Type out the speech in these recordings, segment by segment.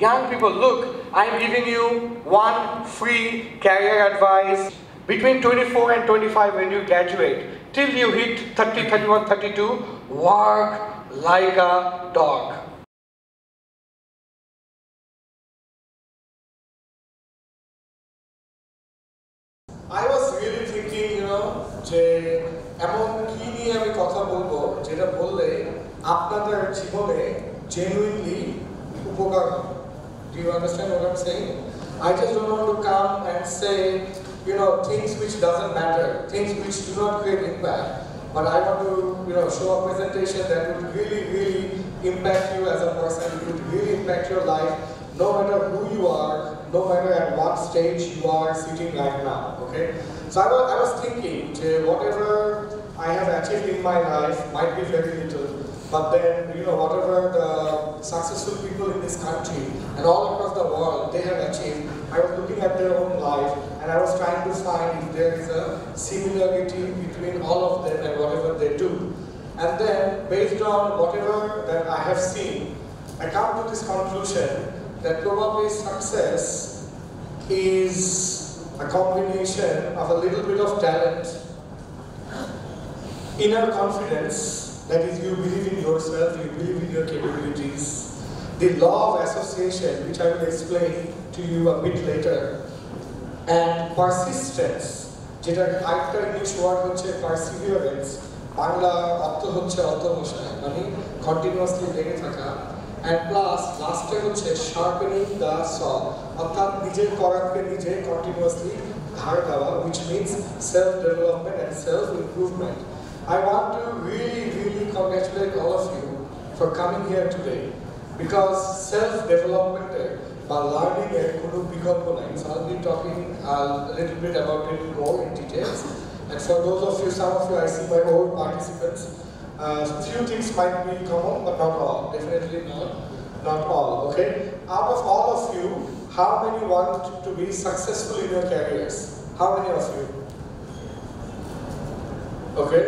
young people, look, I'm giving you one free career advice. Between 24 and 25 when you graduate, till you hit 30, 31, 32, work like a dog. I was really thinking, যে এমন কি নিয়ে আমি কথা বলবো যেটা বললে আপনাদের জীবনে genuinely উপকার হবে. Do you understand what I'm saying? I just don't want to come and say, things which doesn't matter, things which do not create impact. But I want to, show a presentation that would really, really impact you as a person. It would really impact your life, no matter who you are, no matter at what stage you are sitting right now. Okay. So I was thinking, whatever I have achieved in my life might be very little, but then whatever the successful people in this country and all across the world they have achieved, I was looking at their own life and I was trying to find if there is a similarity between all of them and whatever they do. And then based on whatever that I have seen, I come to this conclusion that probably success is a combination of a little bit of talent, inner confidence, that is, you believe in yourself, you believe in your capabilities, the law of association, which I will explain to you a bit later, and persistence, যেটার আরেকটা English word হচ্ছে perseverance, Bangla অর্থ হচ্ছে অধ্যবসায়, মানে continuously লেগে থাকা, and plus লাস্টে হচ্ছে sharpening the saw, অর্থাৎ নিজের করাতকে নিজে কন্টিনিউয়াসলি ধার দেওয়া, which means self development and self improvement. I want to really, really congratulate all of you for coming here today, because self development by learning so I'll be talking a little bit about it more in details. And for those of you, some of you, I see my old participants, few things might be common, but not all. Definitely not all. Okay. Out of all of you, how many want to be successful in your careers? How many of you? Okay.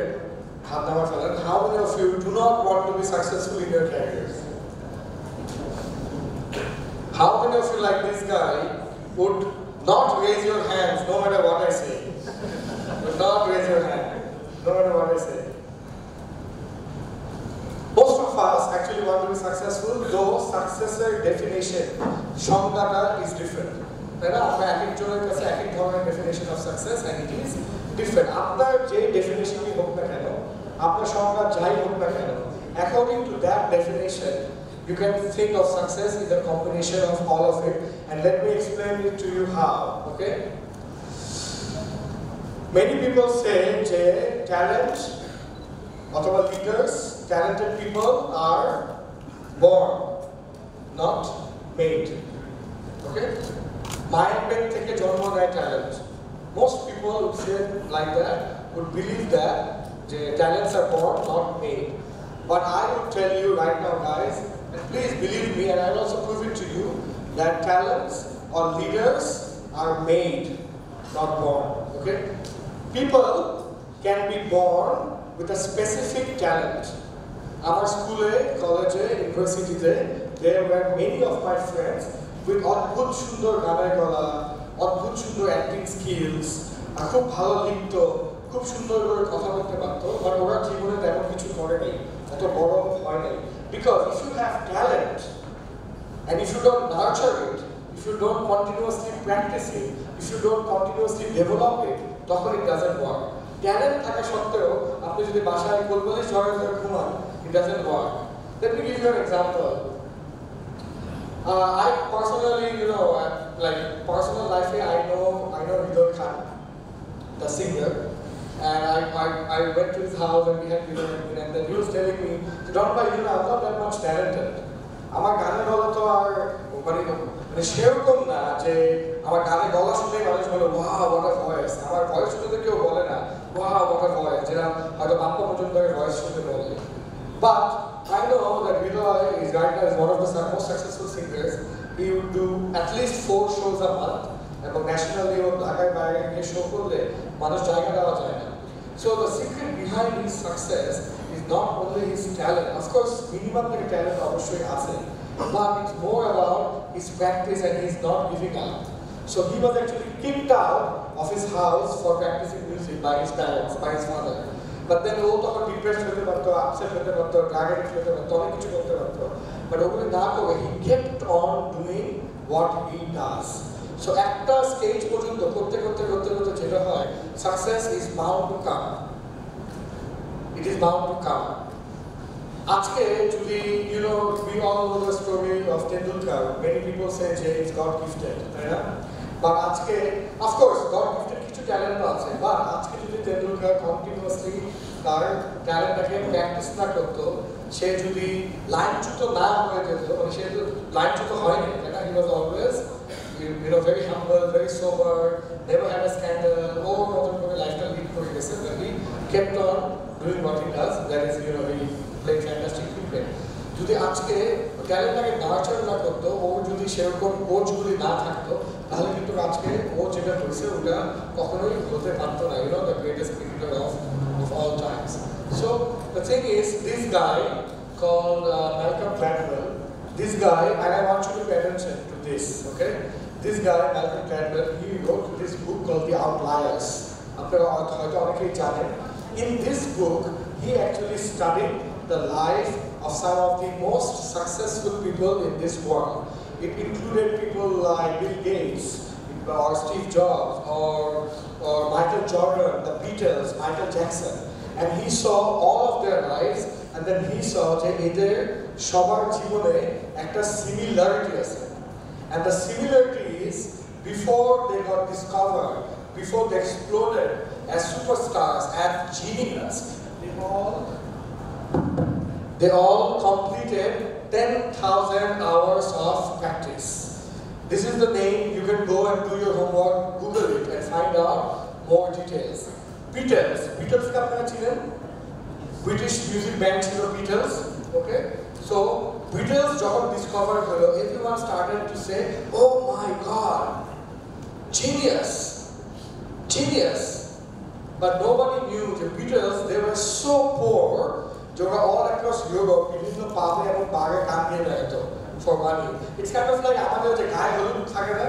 How many of you do not want to be successful in your careers? How many of you, like this guy, would not raise your hands no matter what I say? Would not raise your hand no matter what I say? Most of us actually want to be successful, though successor definition, Shamdata, is different. There are definition of success, and it is different. After J definition, according to that definition, you can think of success is a combination of all of it, and let me explain it to you how. Okay? Many people say that talent, or leaders, talented people are born, not made. Okay? Mind থেকে জন্ম নেয় talent. Most people would say like that, would believe that talents are born, not made. But I would tell you right now, guys, and please believe me, and I will also prove it to you, that talents or leaders are made, not born. Okay? People can be born with a specific talent. Our school, college, university, there were many of my friends with অদ্ভুত সুন্দর গানের গলা, অদ্ভুত সুন্দর acting skills, খুব ভালো লিখতো, খুব সুন্দর করে কথা বলতে পারতো, বাট ওরা জীবনে তেমন কিছু করে নাই, অত বড় হয় নাই. Because if you have talent and if you don't nurture it, if you don't continuously practice it, if you don't continuously develop it, তখন it doesn't work. Talent থাকা সত্ত্বেও আপনি যদি বাসায় গোলমালে ঝড়ে ঘুমান, it doesn't work. Let me give you an example. I personally, like personal life, I know Hidor Khan, the singer, and I went to his house and we had dinner, and then he was telling me, Don bhai, I'm not that much talented. আমার গানের গলা তো আর মানে সেরকম না যে আমার গানের গলা শুনে মানুষ বলে ওয়াও হোয়াট আ ভয়েস, আমার ভয়েস শুনে তো কেউ বলে না ওয়াও হোয়াট আ ভয়েস, যেটা হয়তো বাপ্পা মজুমদারের ভয়েস শুনে বলে. But I know that Hidor is right now one of the most successful singers. He would do at least 4 shows a month, এবং ন্যাশনালি ও ঢাকায় বাইরে গিয়ে শো করলে মানুষ জায়গা দেওয়া যায় না. So the secret behind his success is not only his talent. Of course, minimum talent obviously আছে, but it's more about his practice and he's not giving up. So he was actually kicked out of his house for practicing music by his parents, by his father. But then he was depressed, upset, drug addict, but he kept on doing what he does. So একটা stage পর্যন্ত করতে যেটা হয়, success is bound to come. It is bound to come. আজকে যদি, you know, we all know the story of Tendulkar. Many people say যে is God gifted, তাই না? But আজকে, of course, God gifted কিছু ট্যালেন্ট আছে, but আজকে যদি Tendulkar continuously তার ট্যালেন্টটাকে প্র্যাকটিস না করতো, সে যদি লাইনচ্যুত না হয়ে যেত, মানে সে তো লাইনচ্যুত হয়নি, তাই না? He was always, you know, very humble, very sober, never had a scandal, lifestyle lead করে গেছে, but he kept on doing what he does. That is, you know, he played fantastic cricket. যদি আজকে ট্যালেন্টটাকে nurture না করতো, ওর যদি সেরকম কোচগুলি না থাকতো, তাহলে কিন্তু আজকে ও যেটা করেছে ওটা কখনোই হতে পারতো না, you know, the greatest cricketer of all times. So the thing is, this guy called Malcolm Gladwell, this guy, and I want you to pay attention to this, okay? This guy, Malcolm Gladwell, he wrote this book called The Outliers. In this book, he actually studied the life of some of the most successful people in this world. It included people like Bill Gates, or Steve Jobs, or Michael Jordan, the Beatles, Michael Jackson. And he saw all of their lives, and then he saw that এদের সবার জীবনে একটা similarity আছে. And the similarity is, before they got discovered, before they exploded as superstars, as genius, they all completed 10,000 hours of practice. This is the name. You can go and do your homework, Google it, and find out more details. Beatles ka apnara chinen? British music band chilo Beatles, okay? So Beatles jokhon discovered holo, everyone started to say, oh my god, genius. But nobody knew the Beatles, they were so poor, they were all across Europe, বিভিন্ন পাবে এবং বাগে কাম দিয়ে বেড়াতো for money. It's kind of like আমাদের যে গায়ে হলুদ থাকে না,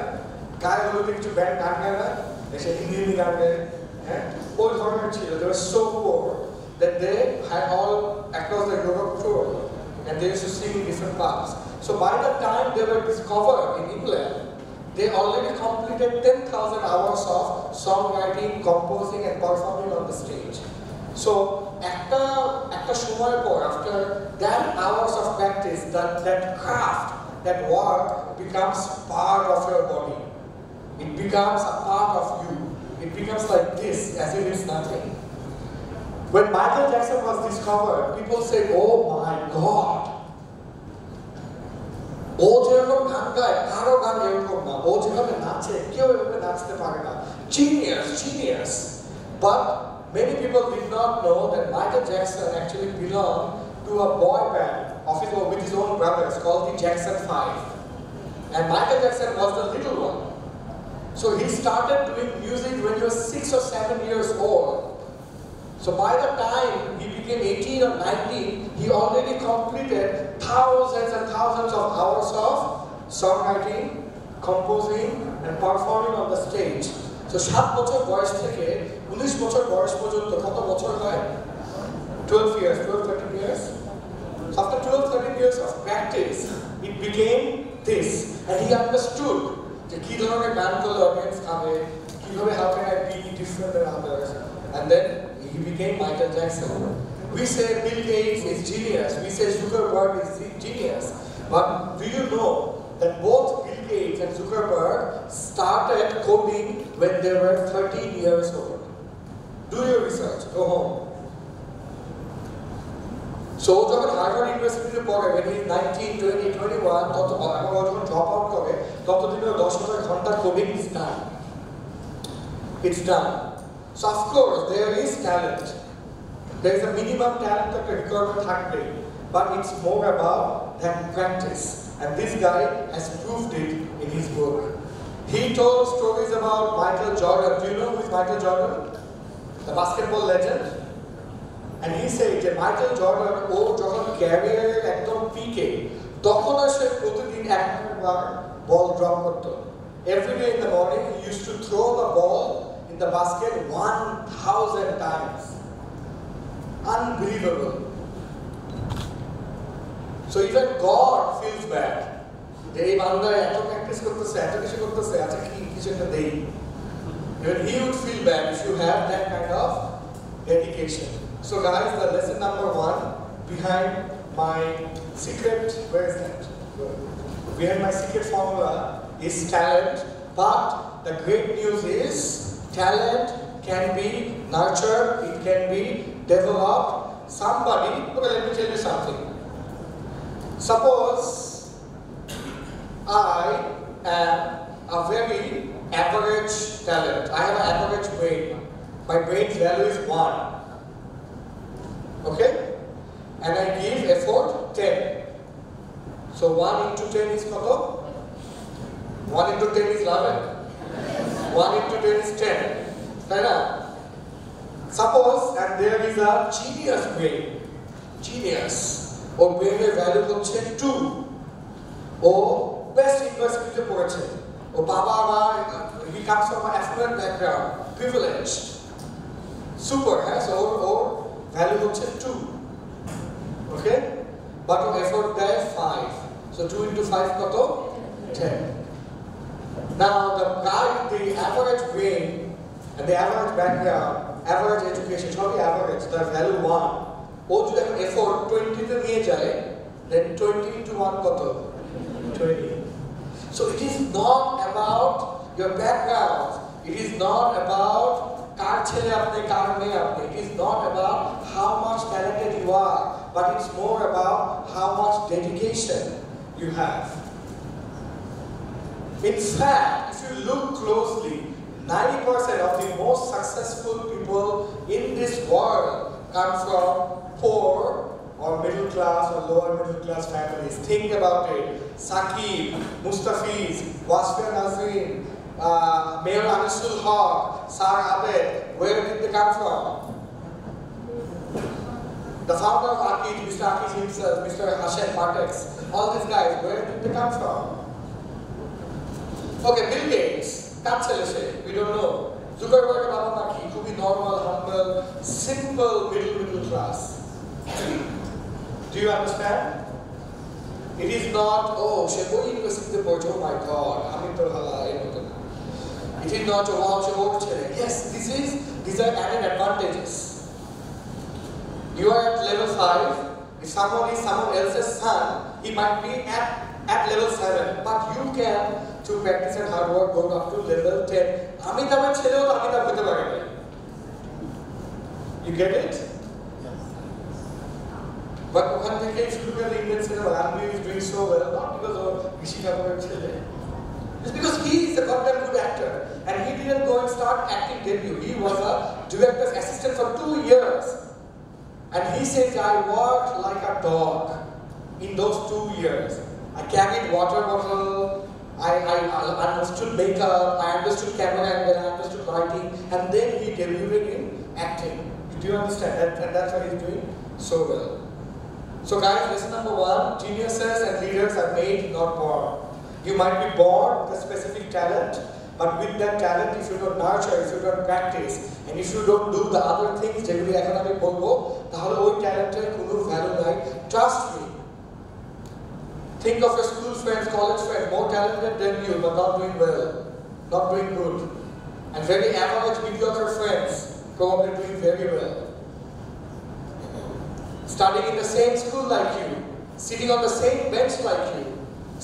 গায়ে হলুদে কিছু ব্যান্ড গান গায় না, এসে হিন্দি গান গায়, হ্যাঁ, ওই ধরনের ছিল. They were so poor that they had all across the Europe tour, and they used to sing in different pubs. So by the time they were discovered in England, they already completed 10,000 hours of songwriting, composing, and performing on the stage. So একটা সময় পর, after that hours of practice, that craft, that work becomes part of your body. It becomes a part of you. It becomes like this, as if it's nothing. When Michael Jackson was discovered, people say, oh my God, ও যেরকম গান গায়, কারো গান এরকম না, ও যেভাবে নাচে, কেউ এভাবে নাচতে পারে না, genius. But many people did not know that Michael Jackson actually belonged to a boy band of his own, with his own brothers, called the Jackson 5. And Michael Jackson was the little one. So he started doing music when he was 6 or 7 years old. So by the time he became 18 or 19, he already completed thousands and thousands of hours of songwriting, composing, and performing on the stage. So 7 বছর বয়স থেকে 19 বছর বয়স পর্যন্ত কত বছর হয়? 12 years, 13 years. So after 12-13 years of practice, it became this, and he understood যে কি ধরনের গান করলে অডিয়েন্স খাবে, কিভাবে how can I be different than others, and then he became Michael Jackson. We say Bill Gates is genius, we say Zuckerberg is genius, but do you know that both Bill Gates and Zuckerberg started coding when they were 13 years old? Do your research, go home. So যখন Harvard ইউনিভার্সিটিতে পড়ে, when he is 19, 20, 21, যখন drop out করে, ততদিনে 10,000 ঘন্টা coding is done. It's done. So of course there is talent. There is a minimum talent that the requirement থাকবে, but it's more about that practice. And this guy has proved it in his book. He told stories about Michael Jordan. Do you know who is Michael Jordan? The basketball legend. And he said that Michael Jordan, ও যখন ক্যারিয়ারের একদম পিকে, তখন সে প্রতিদিন একবার বল drop করতো। Every day in the morning he used to throw the ball in the basket 1,000 times. Unbelievable. So even God feels bad. They banda eto practice korteche, eto kichu korteche, acha kichu ekta dei. Even he would feel bad if you have that kind of dedication. So guys, the lesson number 1 behind my secret, where is that? Behind my secret formula is talent, but the great news is talent can be nurtured, it can be developed. Somebody, okay, let me tell you something. Suppose I am a very average talent. I have an average brain. My brain's value is 1. Okay? And I give effort 10. So 1 into 10 is koto? 1 into 10 is 11. 1 into 10 is 10. Right? Suppose, and there is a genius brain. Genius. Or brain value হচ্ছে 2. Or best university পড়েছে. Or baba ma, he comes from an affluent background, privileged. Super, so or value হচ্ছে 2. Okay? But effort there 5. So 2 into 5 koto? 10. Now the guy with the average brain and the average background, average education, probably average, the value 1. Or to have effort 20 to niye jay, then 20 into 1 koto? 20. So it is not about your background. It is not about kar chele apne, kar meye apne. It is not about how much talented you are, but it's more about how much dedication you have. In fact, if you look closely, 90% of the most successful people in this world come from poor or middle class or lower middle class families. Think about it. Saqib, Mustafiz, Wasfia Nazreen, Mayor Anisul Haq, Sar Abed, where did they come from? The founder of Akid, Mr. Akid himself, Mr. Hashem Martex, all these guys, where did they come from? Okay, Bill Gates, we don't know. Zuckerberg, Baba Maki, could be normal, humble, simple, middle class. Do you understand? It is not, oh, Shebo University, oh my God, it is not, wow, yes, these are added advantages. You are at level 5, if someone is someone else's son, he might be at level 7, but you can, through practice and hard work, go up to level 10. You get it? But if you look at the Indian cinema, Ranveer is doing so well, not because of Rishi Kapoor. It's because he is a goddamn good actor. And he didn't go and start acting debut. He was a director's assistant for 2 years. And he says, I worked like a dog in those 2 years. I carried water bottle, I understood makeup, I understood camera angle, I understood lighting, and then he debuted in acting. Do you understand? And that's why he's doing so well. So guys, lesson number 1, geniuses and leaders are made, not born. You might be born with a specific talent, but with that talent, if you don't nurture, if you don't practice, and if you don't do the other things, যেগুলি এখন আমি বলবো, তাহলে ওই ট্যালেন্টের কোনো value নাই. Trust me. Think of your school friends, college friends, more talented than you, but not doing well, not doing good. And very average, mediocre friends, probably doing very well. Studying in the same school like you, sitting on the same bench like you,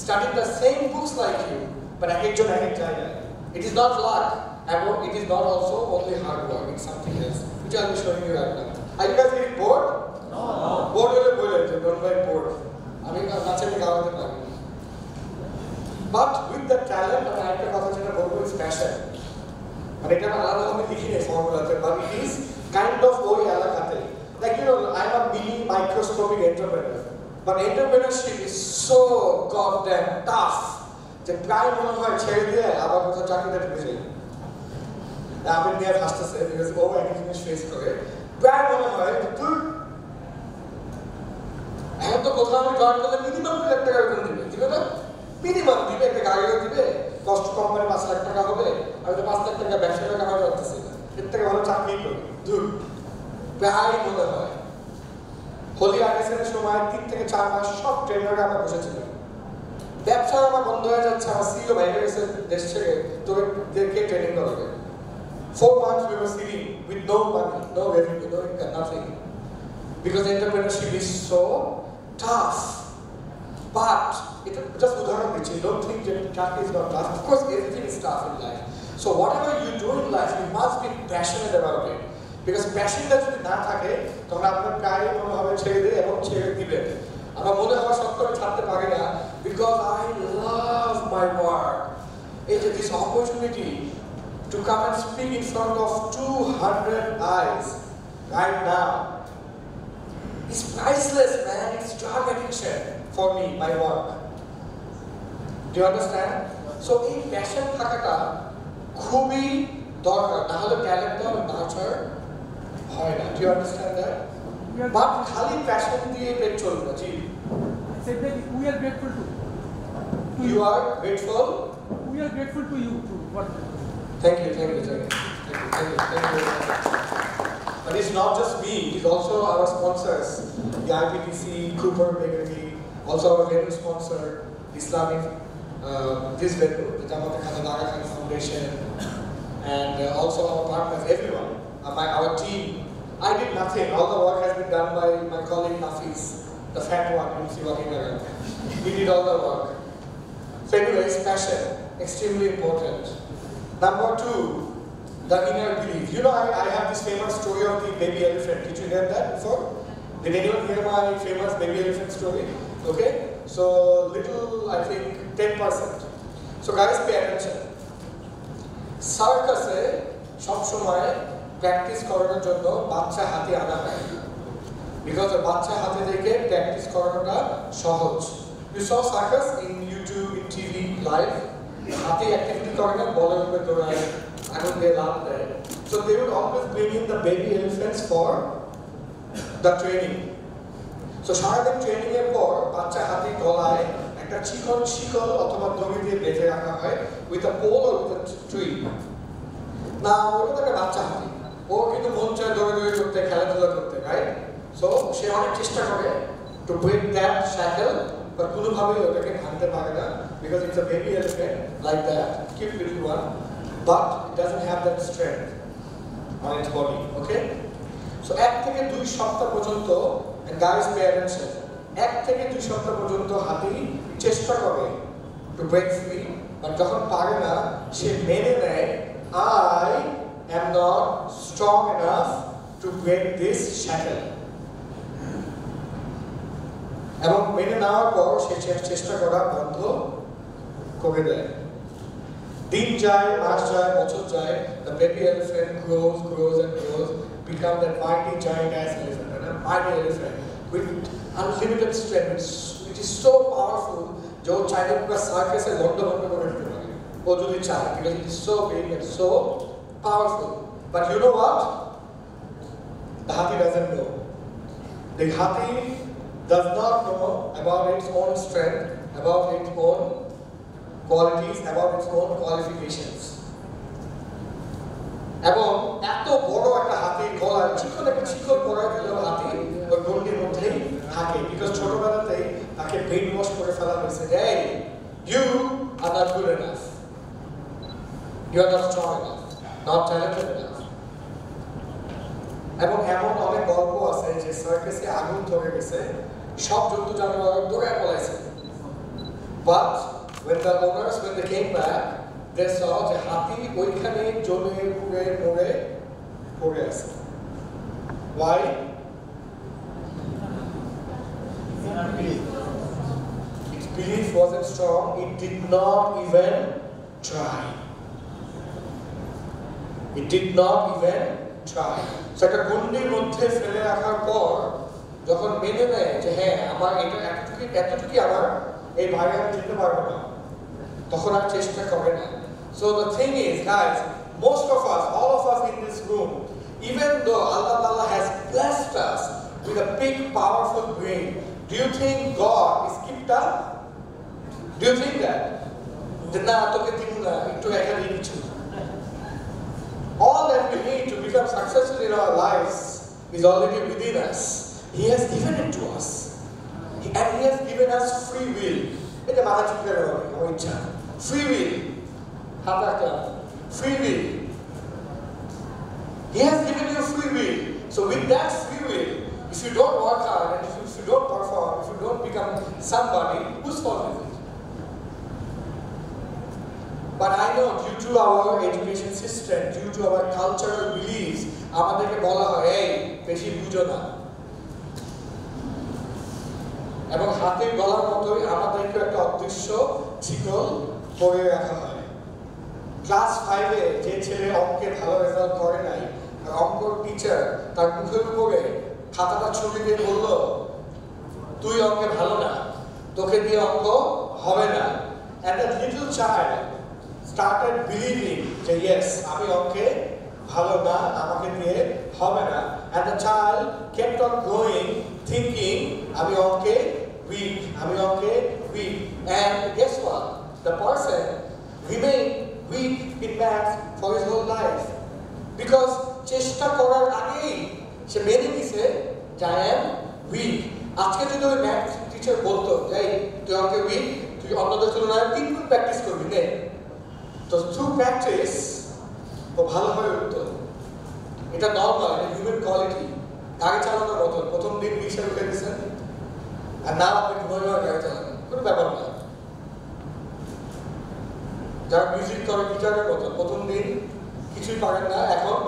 studying the same books like you, but it is not luck, and it is not also only hard work, it's something else, which I will be showing you right now. Are you guys getting bored? No. Bored or don't get bored. I mean, but with the talent, I is passion. But it is kind of like, you know, I'm a mini microscopic entrepreneur. But entrepreneurship is so goddamn tough. The prime one ছেড়ে দিয়ে আবার কোথাও চাকরিতে ঢুকে যাই। আপনি নিয়ে হাসতেছে because ও একই জিনিস ফেস করে। প্রায় মনে হয় I have তো কোথাও আমি জয়েন করলে মিনিমাম 2 লাখ টাকা বেতন দিবে, দিবে না? মিনিমাম দিবে, একটা গাড়িও দিবে, কষ্ট কম করে 5 লাখ টাকা হবে। আমি তো 5 লাখ টাকা ব্যবসা করে কামাতে পারতেছি না, এর থেকে ভালো চাকরি করি। দূর, প্রায় মনে হয় হোলি আর্টিসের সময় 3 থেকে 4 মাস সব ট্রেনাররা আমরা বসেছিলাম। ব্যবসা আমার বন্ধ হয়ে যাচ্ছে, আমার সিইও বাইরে গেছে দেশ থেকে, তোদেরকে ট্রেনিং করাবে। 4 months we were sitting with no money, no revenue, no income, nothing. Because entrepreneurship is so tough. But it just udharan dichi, don't think that tough is not tough. Of course, everything is tough in life. So whatever you do in life, you must be passionate about it. Because passion টা যদি না থাকে, তখন আপনার প্রায় মনে হবে ছেড়ে দিয়ে এবং ছেড়ে দিবেন। আমার মনে হওয়া সত্ত্বেও আমি ছাড়তে পারি না, because I love my work. It's this opportunity to come and speak in front of 200 eyes right now. It's priceless, man. It's drug addiction for me, my work. Do you understand? So, in passion থাকাটা খুবই দরকার, না হলে talent তো nurture হয় না। Do you understand that? But খালি passion দিয়ে পেট চলবে না, জি। Said that we are grateful to you are grateful? We are grateful to you too. What? Thank you. But it's not just me, it's also our sponsors, the IPDC, Cooper Bakery, also our venue sponsor, Islamic, this venue, the Jamaat Khan Foundation, and also our partners, everyone, our team. I did nothing, all the work has been done by my colleague Nafis, the fat one, you see walking around. He did all the work. So anyways, passion, extremely important. Number 2, the inner belief. You know, I have this famous story of the baby elephant. Did you hear that before? Did anyone hear my famous baby elephant story? Okay, so little, I think 10%. So guys, pay attention. Circus e সব সময় practice করানোর জন্য বাচ্চা হাতে আনা হয়, because বাচ্চা হাতে দেখে প্র্যাকটিস করানোটা সহজ। You saw circus in YouTube, in TV, live. হাতে অ্যাক্টিভিটি করে না, বলের উপরে দৌড়ায়, আগুন দিয়ে লাভ দেয়। So they would always bring in the baby elephants for the training. So সারাদিন ট্রেনিং এর পর বাচ্চা হাতে গলায় একটা চিকন শিকল অথবা দড়ি দিয়ে বেঁধে রাখা হয় with a pole or with a tree. না ওটা একটা বাচ্চা হাতি, ও কিন্তু মন চায় দৌড়ে করতে, খেলাধুলা করতে, রাইট? সো সে অনেক চেষ্টা করে to break that shackle, but কোনোভাবেই ওটাকে ভাঙতে পারে না, because it's a baby elephant like that, cute little one, but it doesn't have that strength on its body, okay? So 1 থেকে 2 সপ্তাহ পর্যন্ত, and guys pay attention, 1 থেকে 2 সপ্তাহ পর্যন্ত হাতি চেষ্টা করে to break free, but যখন পারে না সে মেনে নেয় I am not strong enough to break this shackle. এবং মেনে নেওয়ার পর সে চেষ্টা করা বন্ধ করে দেয়। দিন যায়, মাস যায়, বছর যায়, the baby elephant grows and grows, become that mighty giant ass elephant, a mighty elephant with unlimited strength, which is so powerful, যে ও চাইলে পুরো সার্কাসে লন্ডভন্ড করে দিতে পারে, ও যদি চায়, because it is so big and so powerful. But you know what? The hathi doesn't know. The hathi does not know about its own strength, about its own qualities, about its own qualifications. এবং এত বড় একটা হাতির গলায় চিকন একটা শিকল পরায় দিলেও হাতি ওই গন্ডির মধ্যেই থাকে, বিকজ ছোটবেলাতেই তাকে ব্রেইন ওয়াশ করে ফেলা হয়েছে যে you are not good enough, you are not strong enough, not talented enough. এবং এমন অনেক গল্প আছে যে সার্কাসে আগুন ধরে গেছে, সব জন্তু জানোয়ার দৌড়ে পলাইছে, but when the owners, when they came back, they saw যে হাতি ওইখানে জ্বলে পুড়ে মরে পড়ে আছে। Why? Its belief wasn't strong, it did not even try. It did not even try. So একটা গন্ডির মধ্যে ফেলে রাখার পর যখন মেনে নেয় যে হ্যাঁ আমার এটা এতটুকুই আমার, এই ভাগে আমি যেতে পারবো না, তখন আর চেষ্টা করে না। So the thing is, guys, most of us, all of us in this room, even though Allah has blessed us with a big powerful brain, Do you think God is kept up? Do you think that? All that we need to become successful in our lives is already within us. He has given it to us. And He has given us free will. Free will. Free will. He has given you free will. So with that free will, if you don't work hard, and if you don't perform, if you don't become somebody, whose fault is it? But I know due to our education system, due to our cultural beliefs, আমাদেরকে বলা হয় এই বেশি বুঝো না এবং হাতে গলার মতোই আমাদেরকে একটা অদৃশ্য শিকল পরে রাখা হয় ক্লাস 5 এ যে ছেলে অঙ্কে ভালো রেজাল্ট করে নাই আর অঙ্ক টিচার তার মুখের উপরে খাতাটা ছবি দিয়ে বলল তুই অঙ্কে ভালো না তোকে দিয়ে অঙ্ক হবে না and that little child started believing that yes আমি অঙ্কে ভালো না আমাকে দিয়ে হবে না and the child kept on going thinking আমি অঙ্কে weak and guess what the person remained weak in maths for his whole life because চেষ্টা করার আগেই সে মেনে নিছে যে I am weak আজকে যদি ওই ম্যাথস টিচার বলতো এই তুই অঙ্কে weak তুই অন্যদের তুলনায় 3 গুণ প্র্যাকটিস করবি নে তো through practice ও ভালো হয়ে উঠতো এটা নরমাল এটা হিউম্যান কোয়ালিটি গাড়ি চালানোর মতো প্রথম দিন রিক্সা উঠে দিয়েছেন আর না আপনি ঘুমাই গাড়ি চালাবেন কোনো ব্যাপার না যারা মিউজিক করে গিটারের মতো প্রথম দিন কিছুই পারেন না এখন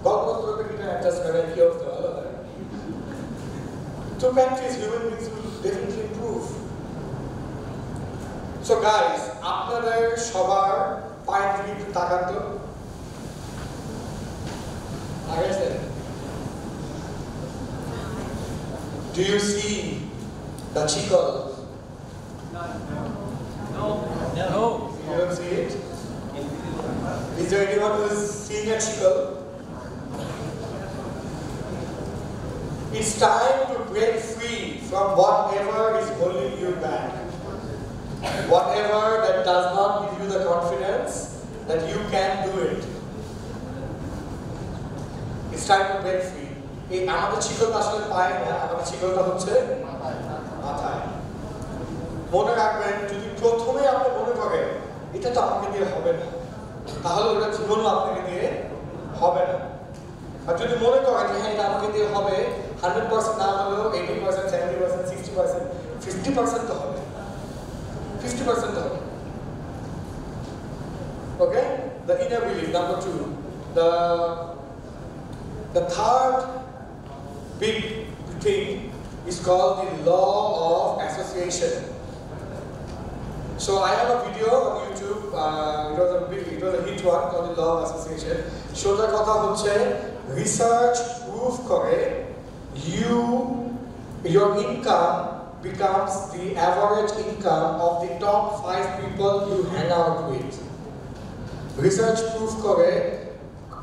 গল্প করতে গিটার অ্যাডজাস্ট করেন কি অবস্থা ভালো হয় to practice human beings will definitely improve so guys আপনাদের সবার পায়ের দিকে একটু তাকান তো do you see the chickle? No. You don't see it? Is there anyone who is seeing a chickle? It's time to break free from whatever is holding you back. Whatever that does not give you the confidence that you can do it. It's time to break free. এই আমাদের চিকলটা আসলে পায় না আমাদের চিকলটা হচ্ছে মাথায় মনে রাখবেন যদি প্রথমে আপনি মনে করেন এটা তো আমাকে দিয়ে হবে না তাহলে ওটা জীবনও আপনাকে দিয়ে হবে না আর যদি মনে করেন যে হ্যাঁ এটা আমাকে দিয়ে হবে 100% না হলেও 80% 70% 60% 50% তো হবে 50% তো হবে okay the inner belief number 2 the third big thing is called the law of association. So I have a video on YouTube. It was a hit one called the law of association. Shoda kotha hocche research proof kore your income becomes the average income of the top 5 people you hang out with. Research proof kore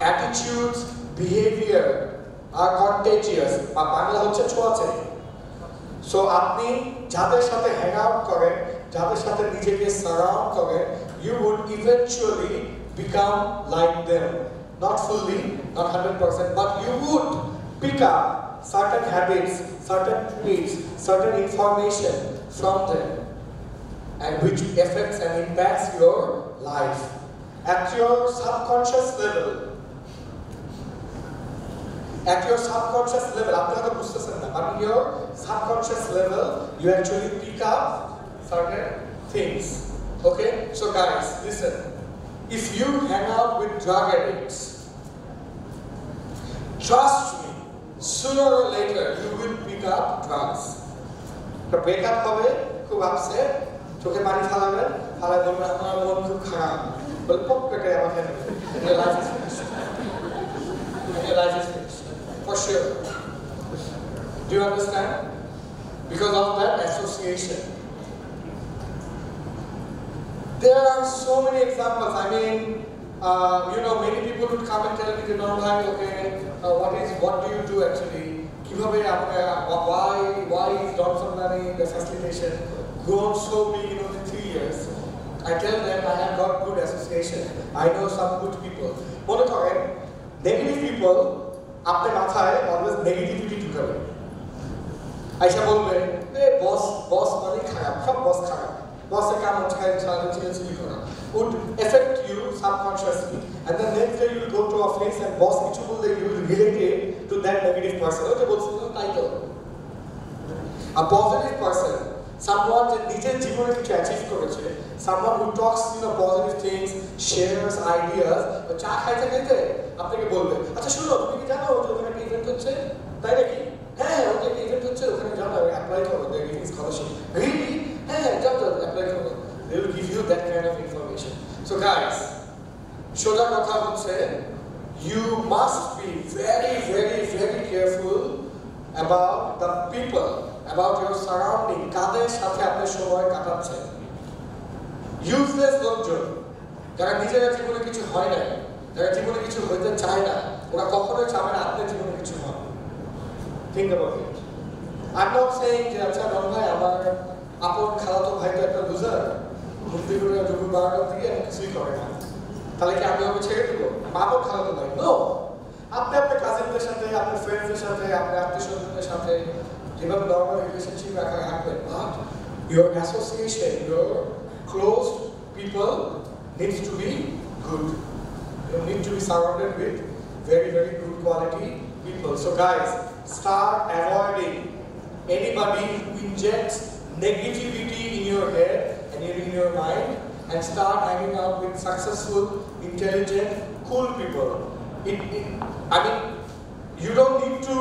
attitudes, behavior are contagious. Bangla হচ্ছে ছোঁয়াচে so আপনি যাদের সাথে hang out করেন যাদের সাথে নিজেকে surround করেন you would eventually become like them not fully not 100% but you would pick up certain habits certain traits certain information from them and which affects and impacts your life at your subconscious level at your subconscious level আপনারা বুঝতেছেন না but in your subconscious level you actually pick up certain things okay so guys listen if you hang out with drug addicts trust me sooner or later you will pick up drugs the break up হবে খুব upset চোখে পানি ফেলাবেন ফেলায় বলবেন আমার মন খুব খারাপ বলে পপ করে আমাকে your life is finished your life is finished for sure. Do you understand? Because of that association. There are so many examples. I mean, many people would come and tell me, okay, what do you do actually? why is Don Sumdany in the facilitation grown so big in only 3 years? I tell them I have got good association. I know some good people. Mone koren negative people apne mathaye always negativity ঢুকাবে আইসা বলবে এ বস মানে খারাপ সব বস খারাপ বসের কাম হচ্ছে সারাদিন চিল্লাচিল্লি করা would affect you subconsciously and then next day you will go to office and boss কিছু বললে you will relate it to that negative person ওটা বলছিল তাই তো a positive person someone যে নিজের জীবনে কিছু অ্যাচিভ করেছে someone who talks positive things shares ideas চা খাইতে খাইতে আপনাকে বলবে আচ্ছা শুনো তুমি কি জানো যে ওখানে একটা ইভেন্ট হচ্ছে তাই নাকি হ্যাঁ ওখানে একটা ইভেন্ট হচ্ছে ওখানে যাও না অ্যাপ্লাই করো দ্য গিভিং স্কলারশিপ রিয়েলি হ্যাঁ যাও অ্যাপ্লাই করো they will give you that kind of information so guys সোজা কথা হচ্ছে you must be very very very careful about the people about your surrounding কাদের সাথে আপনি সময় কাটাচ্ছেন useless লোকজন যারা নিজের জীবনে কিছু হয় না যারা জীবনে কিছু হইতে চায় না ওরা কখনোই চাবে না আপনার জীবনে কিছু হয় think about it I'm not saying যে আচ্ছা রন ভাই আমার আপন খালাতো ভাই তো একটা লুজার মুক্তি করে দুপুর 12টার দিকে কিছুই করে না তাহলে কি আমি ওকে ছেড়ে দেবো আপন খালাতো ভাই নো আপনি আপনার কাজিনদের সাথে আপনার ফ্রেন্ডসদের সাথে আপনার আত্মীয়স্বজনদের সাথে যেভাবে নর্মাল রিলেশনশিপ রাখা রাখবেন but your association your close people needs to be good you need to be surrounded with very very good quality people so guys start avoiding anybody who injects negativity in your head and in your mind and start hanging out with successful intelligent cool people I mean you don't need to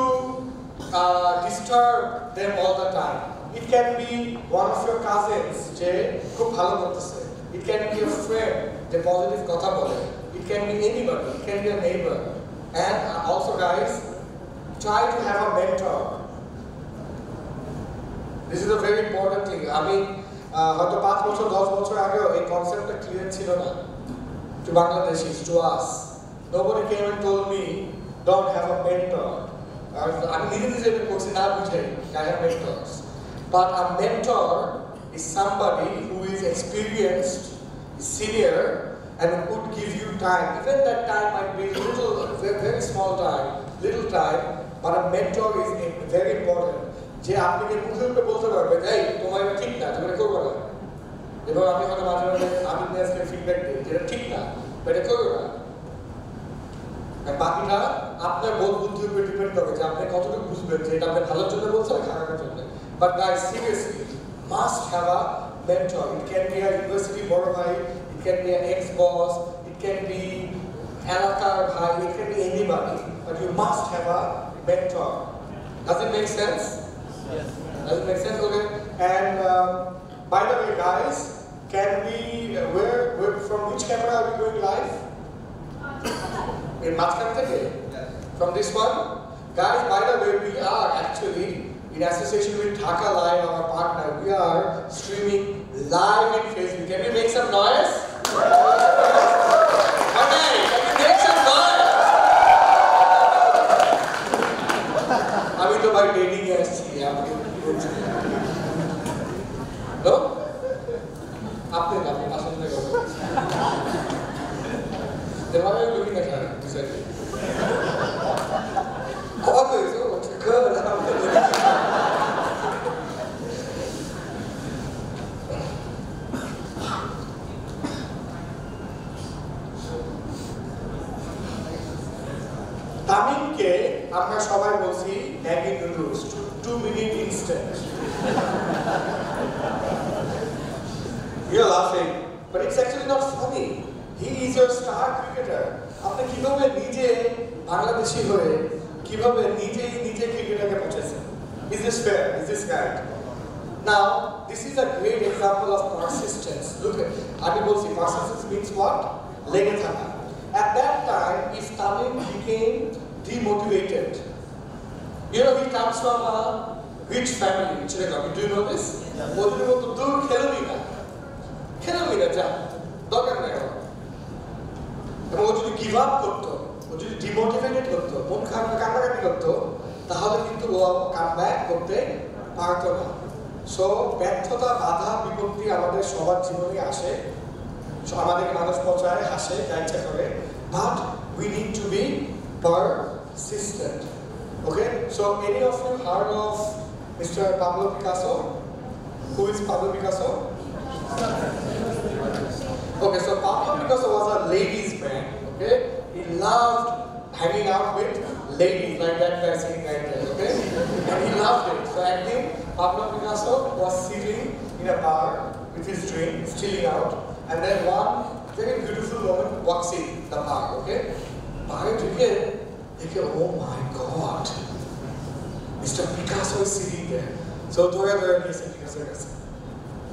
disturb them all the time it can be one of your cousins je khub bhalo korteche it can be a friend je positive kotha bole it can be anybody it can be a neighbor and also guys try to have a mentor this is a very important thing I mean হয়তো 5 বছর 10 বছর আগে এই কনসেপ্টটা clear ছিল না to Bangladeshis to us nobody came and told me don't have a mentor আমি নিজে নিজে করছি না বুঝে I have mentors but a mentor is somebody who is experienced senior and would give you time even that time might be little very small time little time but a mentor is very important যে আপনাকে মুখে মুখে বলতে পারবে এই তোমার এটা ঠিক না তুমি এটা করবে না এবং আমি হয়তো মাঝে মাঝে আমি নিজেকে ফিডব্যাক দিই যেটা ঠিক না এটা করবে না আর বাকিটা আপনার বোধ বুদ্ধির উপর ডিপেন্ড করবে যে আপনি কতটুকু বুঝবেন যে এটা আপনার ভালোর জন্য বলছে না খারাপের জন্য but guys seriously must have a mentor it can be a university বড় ভাই it can be an ex boss it can be এলাকার ভাই it can be anybody but you must have a mentor does it make sense yes does it make sense okay and by the way guys can we where from which camera are we going live in Matkan থেকে from this one guys by the way we are actually in association with Dhaka Live our partner we are streaming live in Facebook can you make some noise okay can you make some noise আমি তো ভাই dating এ আসছি আপনি no আপনি না আপনি আসলে না Then why are you looking at her? Exactly. Okay, so what's the girl? তামিমকে আমরা সবাই বলছি Maggi noodles 2 minute instant. You're laughing, but it's actually not funny. He is your star cricketer. আপনি কিভাবে নিজে বাংলাদেশী হয়ে কিভাবে নিজে ক্রিকেটারকে পৌঁছেছেন Is this fair? Is this right? Now, this is a great example of persistence. Look at আমি বলছি persistence means what? লেগে থাকা. At that time, if Tamim became demotivated, you know he comes from a rich family. Do you know this? ওদের মতো দূর খেলবি না যা দরকার নেই এবং ও যদি গিভ আপ করতো ও যদি ডিমোটিভেটেড করতো মন খারাপ কান্নাকাটি করতো তাহলে কিন্তু ও কামব্যাক করতে পারতো না। সো ব্যর্থতা, বাধা, বিপত্তি আমাদের সবার জীবনে আসে, আমাদের মানুষ পচায়, হাসে, ইচ্ছা করে, but we need to be persistent. Okay, so any of you heard of Mr. Pablo Picasso? Who is Pablo Picasso? Okay, so Pablo Picasso was a ladies' man. Okay, he loved hanging out with ladies like that guy sitting right there. Okay, and he loved it. So I think Pablo Picasso was sitting in a bar with his drink, chilling out, and then one very beautiful woman walks in the bar. Okay, bar again. Oh my God, Mr. Picasso is sitting there. So whoever is Picasso,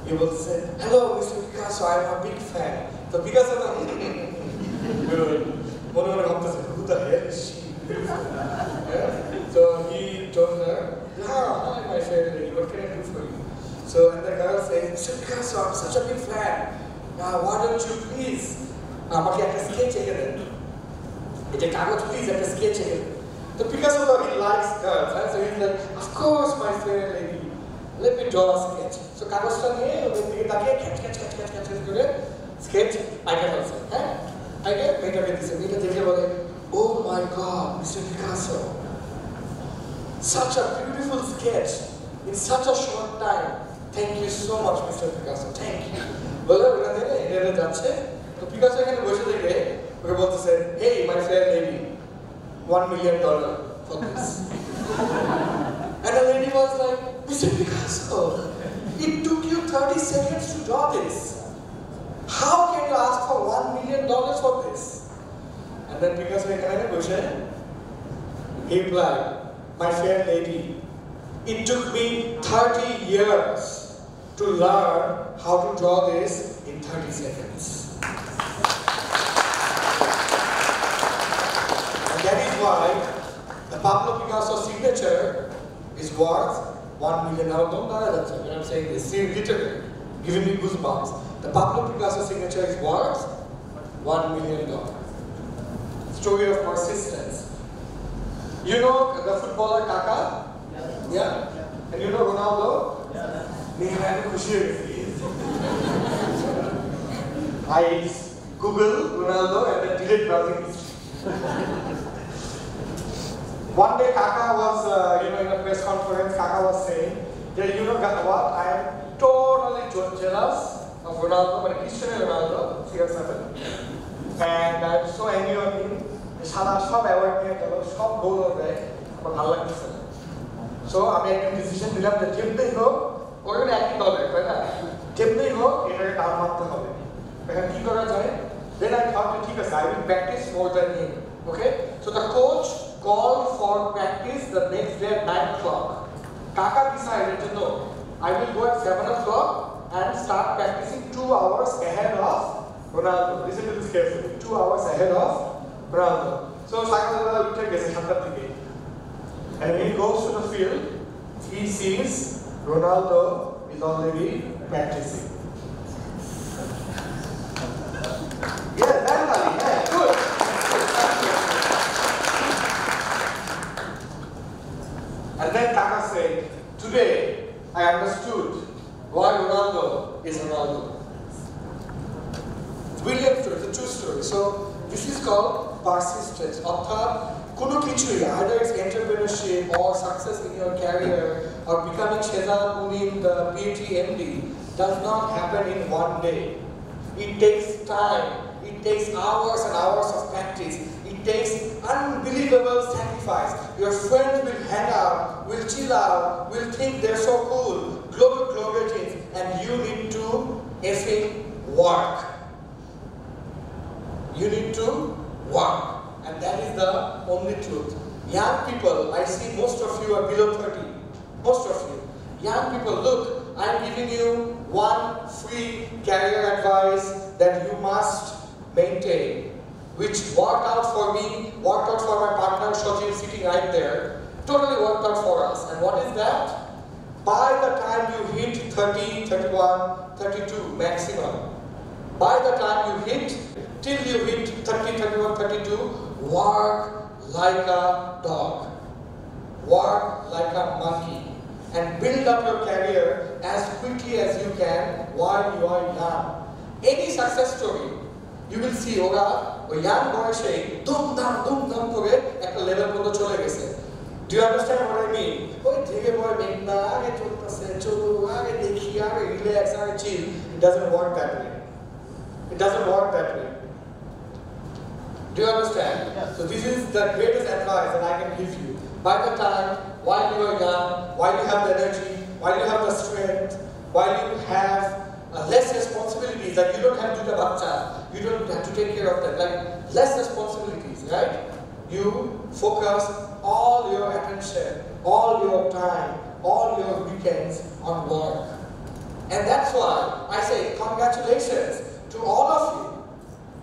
he will say, "Hello, Mr. Picasso, I'm a big fan." So Picasso, who the hell is she? Yeah? So he told her, "Hi, my fair lady, what can I do for you?" So and the girl says, "Mr. Picasso, I'm such a big fan. Why don't you please, আমাকে একটা sketch এঁকে দেন? এটা কাগজ please একটা sketch এঁকে দেন." So Picasso thought he likes girls, right? So he's like, "Of course, my fair lady. Let me draw a sketch." So কাগজটা নিয়ে ওদের দিকে তাকিয়ে catch করে sketch আঁকে ফেলছে, হ্যাঁ? আগে মেয়েটাকে দিছে, মেয়েটা দেখে বলে, "Oh my God, Mr. Picasso, such a beautiful sketch in such a short time. Thank you so much, Mr. Picasso. Thank you." বলে ওটা দেখে এটা যাচ্ছে, তো পিকাসো এখানে বসে থেকে ওকে বলতেছে, "Hey, my fair lady, $1 million for this." And the lady was like, "Mr. Picasso, it took you 30 seconds to draw this. How can you ask for $1 million for this?" And then Picasso ekhane boshe, he replied, "My fair lady, it took me 30 years to learn how to draw this in 30 seconds." And that is why the Pablo Picasso signature is worth $1 million. Now don't die that when I'm saying this. See, literally, giving me goosebumps. The Pablo Picasso signature is worth $1 million. Story of persistence. You know the footballer Kaka? Yeah? And you know Ronaldo? I Google Ronaldo and then delete browsing history. One day Kaka was, in a press conference, Kaka was saying that, you know what, I am totally jealous of Ronaldo, but Cristiano Ronaldo, CR7. And I'm so angry on him. সারা সব award নিয়ে গেল, সব গোল হবে, আমার ভালো লাগতেছে না। So আমি একটা ডিসিশন নিলাম যে যেমনি হোক, ওর একই দলে, তাই না? যেমনি হোক এটাকে টান মারতে হবে। এখন কি করা যায়? Then I thought, ঠিক আছে, I will practice more than him. Okay? So the coach called for practice the next day at 9 o'clock. Kaka decided to know, I will go at 7 o'clock and start practicing 2 hours ahead of Ronaldo. Listen to this carefully. 2 hours ahead of Ronaldo. So Sakala will take a and when he goes to the field, he sees Ronaldo is already practicing. Yes, that's right. Yeah, good. And then Kaka said, "Today I understood why Ronaldo is Ronaldo." Brilliant story, it's a true story. So this is called persistence. অর্থাৎ কোনো কিছুই, either it's entrepreneurship or success in your career or becoming Sheza Punim, the PhD MD, does not happen in one day. It takes time. It takes hours and hours of practice. It takes unbelievable sacrifice. Your friends will hang out, will chill out, will think they're so cool, global ratings, and you need to effing work. You need to work, and that is the only truth. Young people, I see most of you are below 30. Most of you. Young people, look, I'm giving you one free career advice that you must maintain, which worked out for me, worked out for my partner Shojin sitting right there, totally worked out for us. And what is that? By the time you hit 30, 31, 32 maximum, by the time you hit, till you hit 30, 31, 32, work like a dog. work like a monkey and build up your career as quickly as you can while you are young. Any success story, you will see ওরা ওই young বয়সে দুমদাম করে একটা level পর্যন্ত চলে গেছে। Do you understand what I mean? ওই থেকে বয় মেঘনা আগে চলতেছে চলো আগে দেখি আগে রিল্যাক্স আগে চিল। It doesn't work that way. It doesn't work that way. Do you understand? Yes. So this is the greatest advice that I can give you. By the time, while you are young, while you have the energy, while you have the strength, while you have less responsibilities, like you don't have to do the bacha, you don't have to take care of them, like less responsibilities, right? You focus all your attention, all your time, all your weekends on work. And that's why I say congratulations to all of you.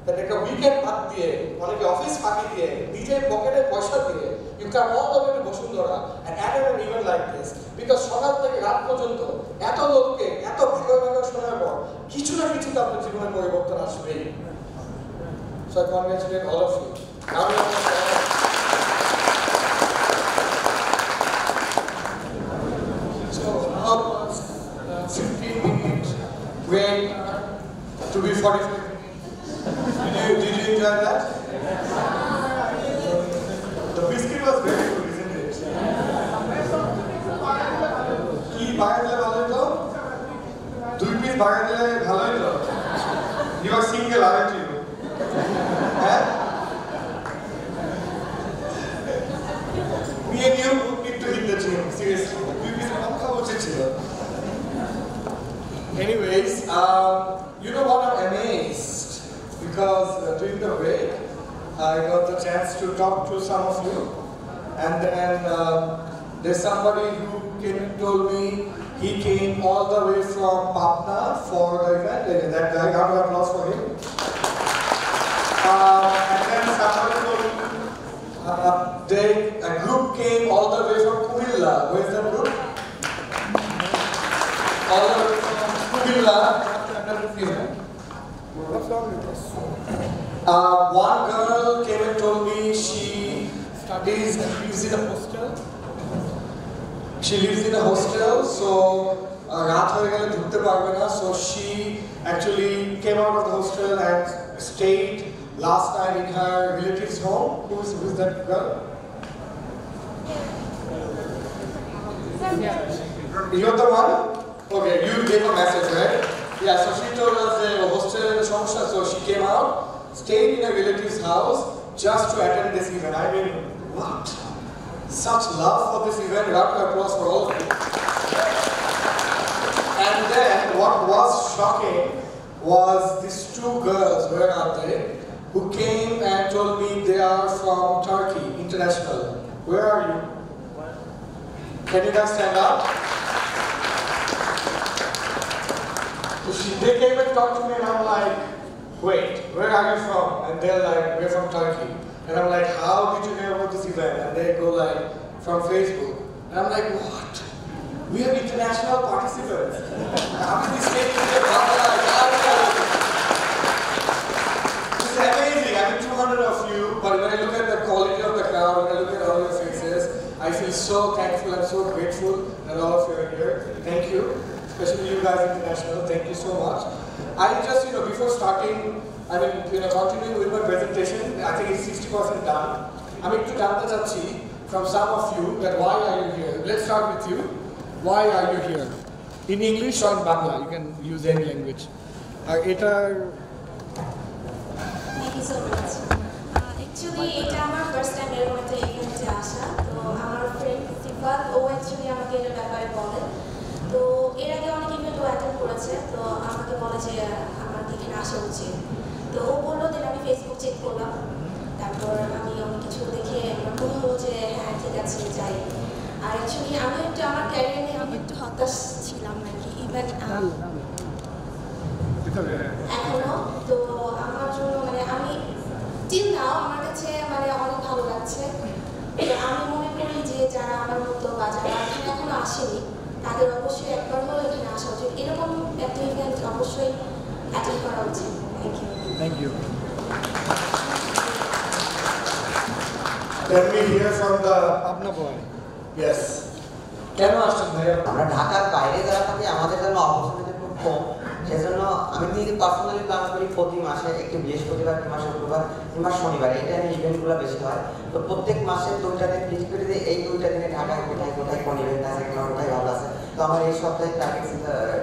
That like a weekend back there, or like office party there, DJ pocket paisa there, you come all the way to Bosundora and attend an event like this. Because সকাল থেকে রাত পর্যন্ত এত লোককে এত ভালো শোনার পর কিছু না কিছু আপনার জীবনে পরিবর্তন আসবে। So I congratulate all of you. Now we so how was 15-minute break to be 45 minutes? Did you enjoy that? The biscuit was very good, isn't it? Ki bagay dile bhalo to? 2 piece bagay dile bhalo to? You are single, aren't you? Eh? Me and you need to hit the gym, seriously. 2 piece kam khao uchit chilo. Anyways, you know what, I'm amazed. Because during the break, I got the chance to talk to some of you. And then there's somebody who came and told me he came all the way from Patna for the event. That guy, round of applause for him. And then somebody told me a group came all the way from Kumilla. Where is that group? All the way from Kumilla. What's wrong with this? One girl came and told me she lives in a hostel. She lives in a hostel, so raat hoye gele dhukte parbe na. So she actually came out of the hostel and stayed last night in her relative's home. Who's that girl? You're the one? Okay, you gave a message, right? Yeah, so she told us the hostel in the Shomsha, so she came out, stayed in a relative's house just to attend this event. I mean, what? Such love for this event, round of applause for all of you. And then what was shocking was these 2 girls, where are they, who came and told me they are from Turkey, International. Where are you? Can you guys stand up? They came and talked to me and I'm like, wait, where are you from? And they're like, we're from Turkey. And I'm like, how did you hear about this event? And they go like, from Facebook. And I'm like, what? We have international participants. How can we stay in the This is amazing. I mean, 200 of you, but when I look at the quality of the crowd, when I look at all your faces, I feel so thankful and so grateful that all of you are here. Thank you. Especially you guys International, thank you so much. I just, before starting, continuing with my presentation, I think it's 60% done. I'm to jante chacchi from some of you that why are you here? Let's start with you. Why are you here? In English or in Bangla? You can use any language. Thank you so much. Actually, it's my first time here at the event. So, our friend Sifat, actually, I'm going to তো এর আগে অনেক event attend করেছে, তো আমাকে বলে যে আমার এখানে আসা উচিত। তো ও বললো যে আমি ফেসবুক চেক করলাম, তারপর আমি অনেক কিছু দেখে মনে হলো যে হ্যাঁ ঠিক আছে যাই। আর অ্যাকচুয়ালি আমি একটু আমার ক্যারিয়ার নিয়ে আমি একটু হতাশ ছিলাম আর কি, ইভেন এখনো। তো আমার জন্য আমি টিল নাও আমার কাছে অনেক ভালো লাগছে। আমি মনে করি যে যারা আমার মতো বা যারা এখানে এখনো আসেনি তাদের অবশ্যই একবার হলেও এখানে আসা উচিত। এরকম একটা ইভেন্ট অবশ্যই অ্যাটেন্ড করা উচিত। Thank you. Let me hear from the Apna boy. Yes. কেন আসছেন ভাইয়া? আমরা ঢাকার বাইরে যারা থাকি আমাদের জন্য অপরচুনিটি খুব কম, সেজন্য আমি নিজে পার্সোনালি প্ল্যান করি প্রতি মাসে একটি বৃহস্পতিবার কিংবা শুক্রবার কিংবা শনিবার, এই টাইমে ইভেন্টগুলো বেশি হয়। তো প্রত্যেক মাসে 2টা দিন ফিক্স করে দিয়ে এই 2টা দিনে ঢাকায় কোথায় কোথায় কোন ইভেন্ট আছে কিংবা কোথায় ভালো আছে। তো আমার এই সপ্তাহে টার্গেট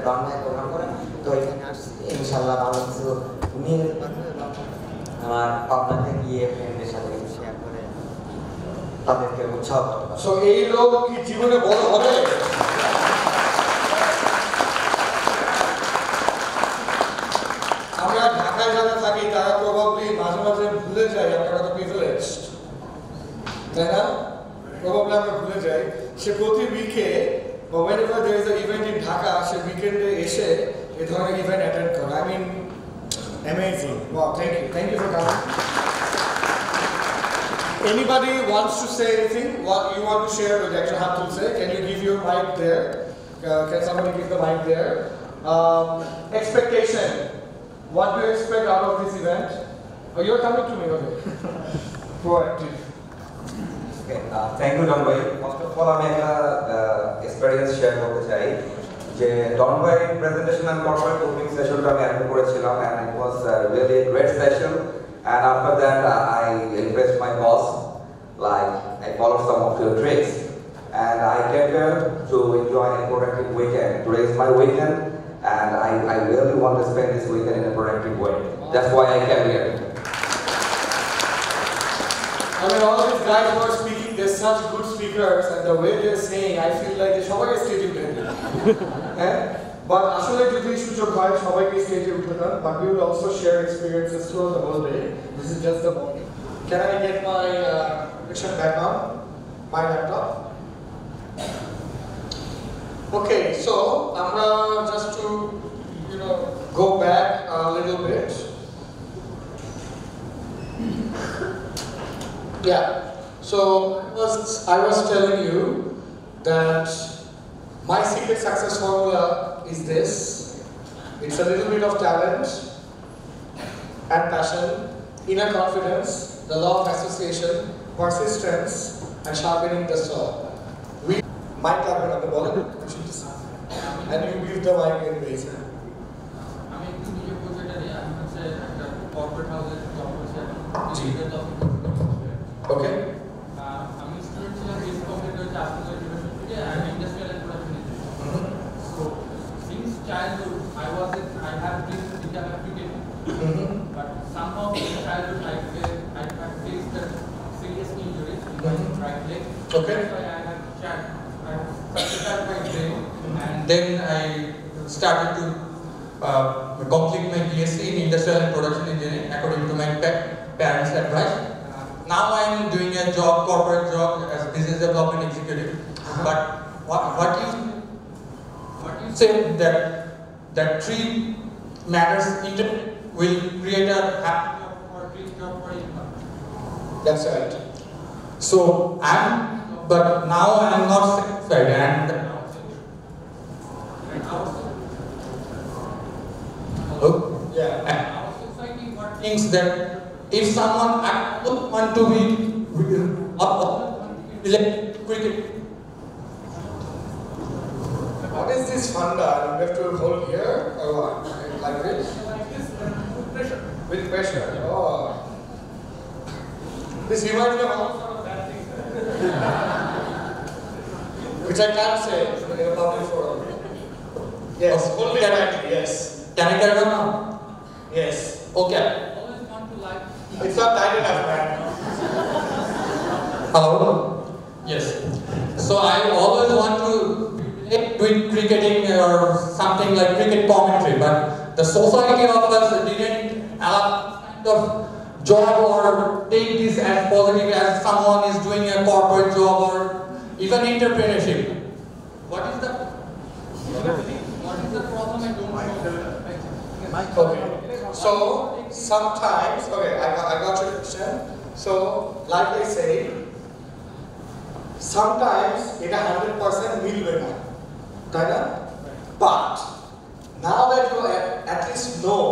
ডন ভাই প্রোগ্রাম করে, তো এখানে আসছি ইনশাল্লাহ ভালো কিছু নিয়ে আমার পাবনাতে গিয়ে ফ্রেন্ডদের সাথে শেয়ার করে তাদেরকে উৎসাহ করতে পারি। সো এই লোক কি জীবনে বড় হবে? আমরা ঢাকায় যারা থাকি তারা প্রবাবলি মাঝে মাঝে ভুলে যাই আমরা কত প্রিভিলেজড, তাই না? প্রবাবলি আমরা ভুলে যাই সে প্রতি উইকে বা whenever there is an event in Dhaka সে উইকেন্ডে এসে এই ধরনের ইভেন্ট অ্যাটেন্ড করে। I mean amazing. Wow, thank you for coming. Anybody wants to say anything? What you want to share with Dr. Hatul say? Can you give your mic there? Can somebody give the mic there? Expectation. What do you expect out of this event? Oh, you're coming to me, okay? Proactive. Okay, thank you, Don Bhai. First of all, I am experience share করতে চাই যে Don Bhai presentation and corporate opening session টা আমি attend করেছিলাম, and it was really a great session. And after that, I impressed my boss. Like I followed some of your tricks, and I came here to enjoy a productive weekend. Today is my weekend, and I really want to spend this weekend in a productive way. That's why I came here. I mean, all these guys who are speaking, they're such good speakers, and the way they're saying, I feel like they সবাই স্টেজে উঠে But আসলে যদি সুযোগ হয় সবাইকে স্টেজে উঠে দেন, but we will also share experiences throughout the whole day. This is just the morning. Can I get my picture back on my laptop? Okay, so আমরা just to go back a little bit. Yeah. So I was telling you that my secret success formula is this. It's a little bit of talent and passion, inner confidence, the law of association, persistence, and sharpening the saw. We mic up on the ball, and you give the mic in base. Okay. Childhood, I have dreams to become a cricketer, but somehow in childhood I faced a serious injury in my right leg. Okay. That's why I have sacrificed my brain, and then I started to complete my BSc in Industrial and Production Engineering according to my parents' advice. Now I am doing a job, corporate job as business development executive. But what you say that three matters will create a happy job or dream job for anyone. That's right. So but now I am not satisfied, and hello? Yeah. And our society thinks that if someone don't want to be cricket. What is this funda? You have to hold here or what? Like this? Like this, with pressure. With pressure. Oh. This reminds me of all sort of bad things. Which I can't say in a public forum. Yes, only that. Yes. Can I carry on now? Yes. Okay. Always want to like. It's not tight enough, man. Hello? Yes. So I always want to doing cricketing or something like cricket commentary, but the society of us didn't allow kind of job or take this as positive as someone is doing a corporate job or even entrepreneurship. What is the problem? I don't know. Okay. So sometimes, okay, I got your question. So like I say, sometimes it 100% milbe na. But now that you at least know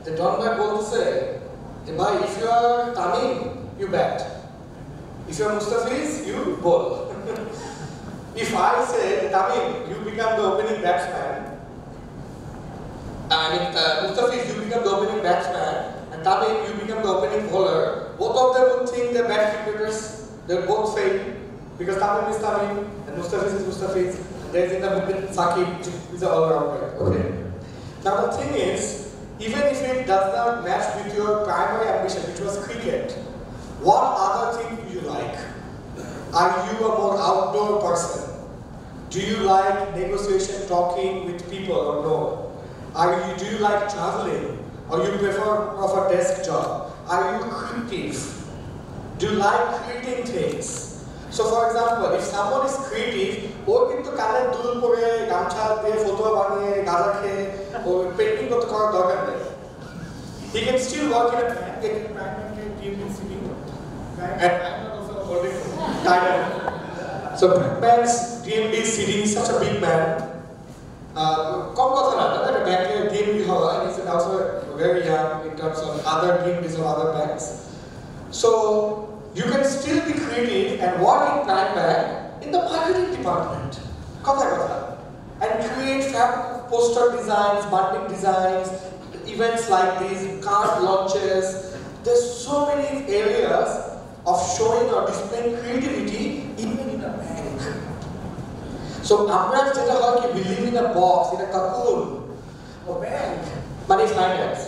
the Don Bhai bolche if you are Tamim, you bat. If you are Mustafiz, you bowl. If I say, Tamim, you become the opening batsman, Mustafiz, you become the opening batsman, and Tamim, you become the opening bowler, both of them would think they're bad cricketers, they'll both fail, because Tamim is Tamim, and Mustafiz is Mustafiz, there's in the middle, Saqib is an all-rounder, okay? Now the thing is, even if it does not match with your primary ambition, which was cricket, what other thing do you like? Are you a more outdoor person? Do you like negotiation, talking with people, or no? Do you like traveling, or you prefer of a desk job? Are you creative? Do you like creating things? So for example, if someone is creative, or into kaner dul pore, gamcha diye photo baniye, gaja khe, or painting korte korar dorkar nei. He can still work in a bank, he can and I'm not also holding title. So banks, DMD sitting such a big man. And he's also very young in terms of other DMDs of other banks. So you can still be creative and work in Prime Bank in the marketing department. And create poster designs, bundling designs, events like these, card launches. There's so many areas of showing or displaying creativity even in a bank. So আমরা যেটা হয় কি believe in a box, in a cocoon, or bank, money finance.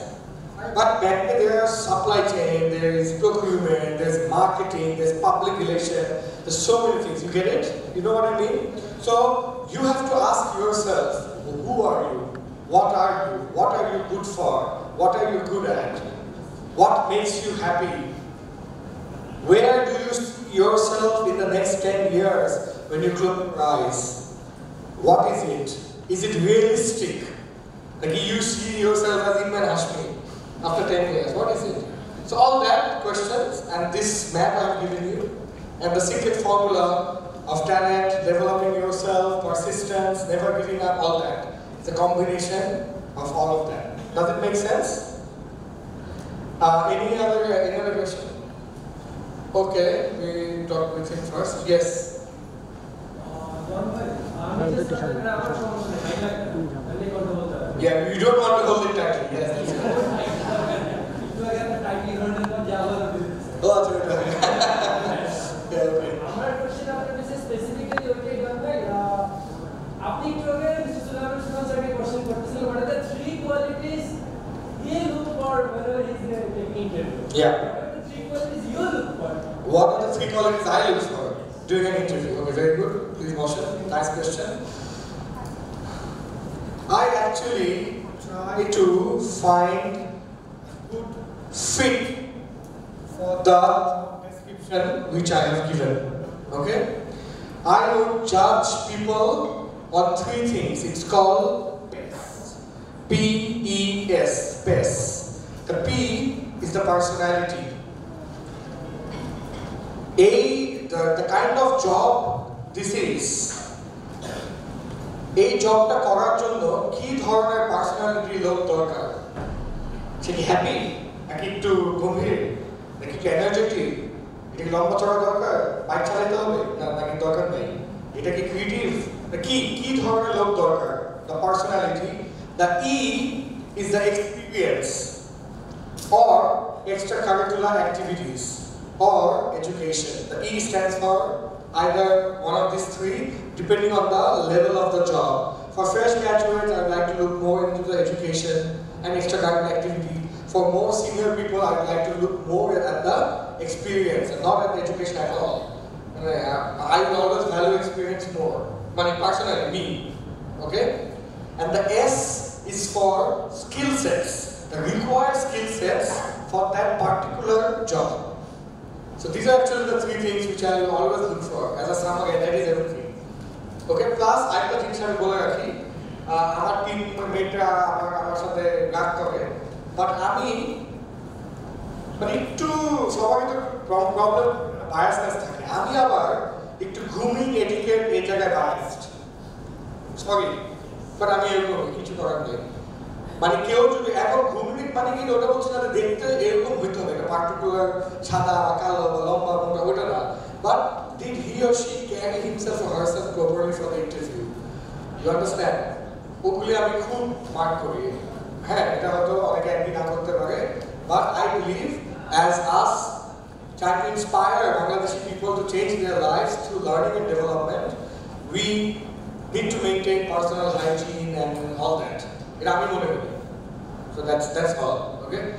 But bank there is supply chain, there is procurement, there's marketing, there's public relation, there's so many things. You get it? You know what I mean? So you have to ask yourself, who are you? What are you? What are you good for? What are you good at? What makes you happy? Where do you see yourself in the next 10 years when you close your eyes? What is it? Is it realistic? Like you see yourself as Imran Hashmi after 10 years. What is it? So all that questions and this map I have given you and the secret formula of talent, developing yourself, persistence, never giving up, all that. It's a combination of all of that. Does it make sense? Any other question? Okay, we talk with him first. Yes. Yeah, you don't want to hold it tightly. Yes. Oh, that's right. Yeah, okay. Our question after this is specifically okay, Don bhai. Apni program Mr. Ghulam Sumdany question करते what are the 3 qualities he look for whenever he is taking interview? Yeah. What are the 3 qualities you look for? What are the 3 qualities I look for during an interview? Okay, very good. Please, Moshe. Nice question. I actually try to find good fit for the description which I have given. Okay? I would judge people on 3 things. It's called PES. P-E-S. PES. The P is the personality. The kind of job this is. এই জবটা করার জন্য কি ধরনের personality লোক দরকার? সে কি happy, নাকি একটু গম্ভীর, নাকি একটু এনার্জেটিক, এটা কি লম্বা চড়া দরকার, বাইক চালাতে হবে, নাকি দরকার নেই, এটা কি ক্রিয়েটিভ, কি ধরনের লোক দরকার? The personality. The E is the experience or extracurricular activities or education. The E stands for either one of these 3, depending on the level of the job. For fresh graduates, I would like to look more into the education and extracurricular activity. For more senior people, I would like to look more at the experience and not at the education at all. I will always value experience more. But personally, me. Okay? And the S is for skill sets, the required skill sets for that particular job. So these are actually the 3 things which I will always look for. As a summary, that is everything. Okay, plus I have the things I will rakhi. Our team mate our sathe work kore. But ami মানে একটু সবারই তো problem biasness থাকে। আমি আবার একটু grooming etiquette এই জায়গায় বায়াসড। সরি, বাট আমি এরকম কিছু করার নেই। মানে কেউ যদি এখন গ্রুমিং মানে কি ওটা বলছে না দেখতে এরকম হইতে হবে, এটা পার্টিকুলার সাদা কালো বা লম্বা মোটা ওটা না, but did he or she carry himself or herself properly for the interview? You understand? Oguli ami khub mark kori. Eta hoto oneke admin na korte pare. But I believe, as us trying to inspire Bangladeshi people to change their lives through learning and development, we need to maintain personal hygiene and all that. So that's all. Okay?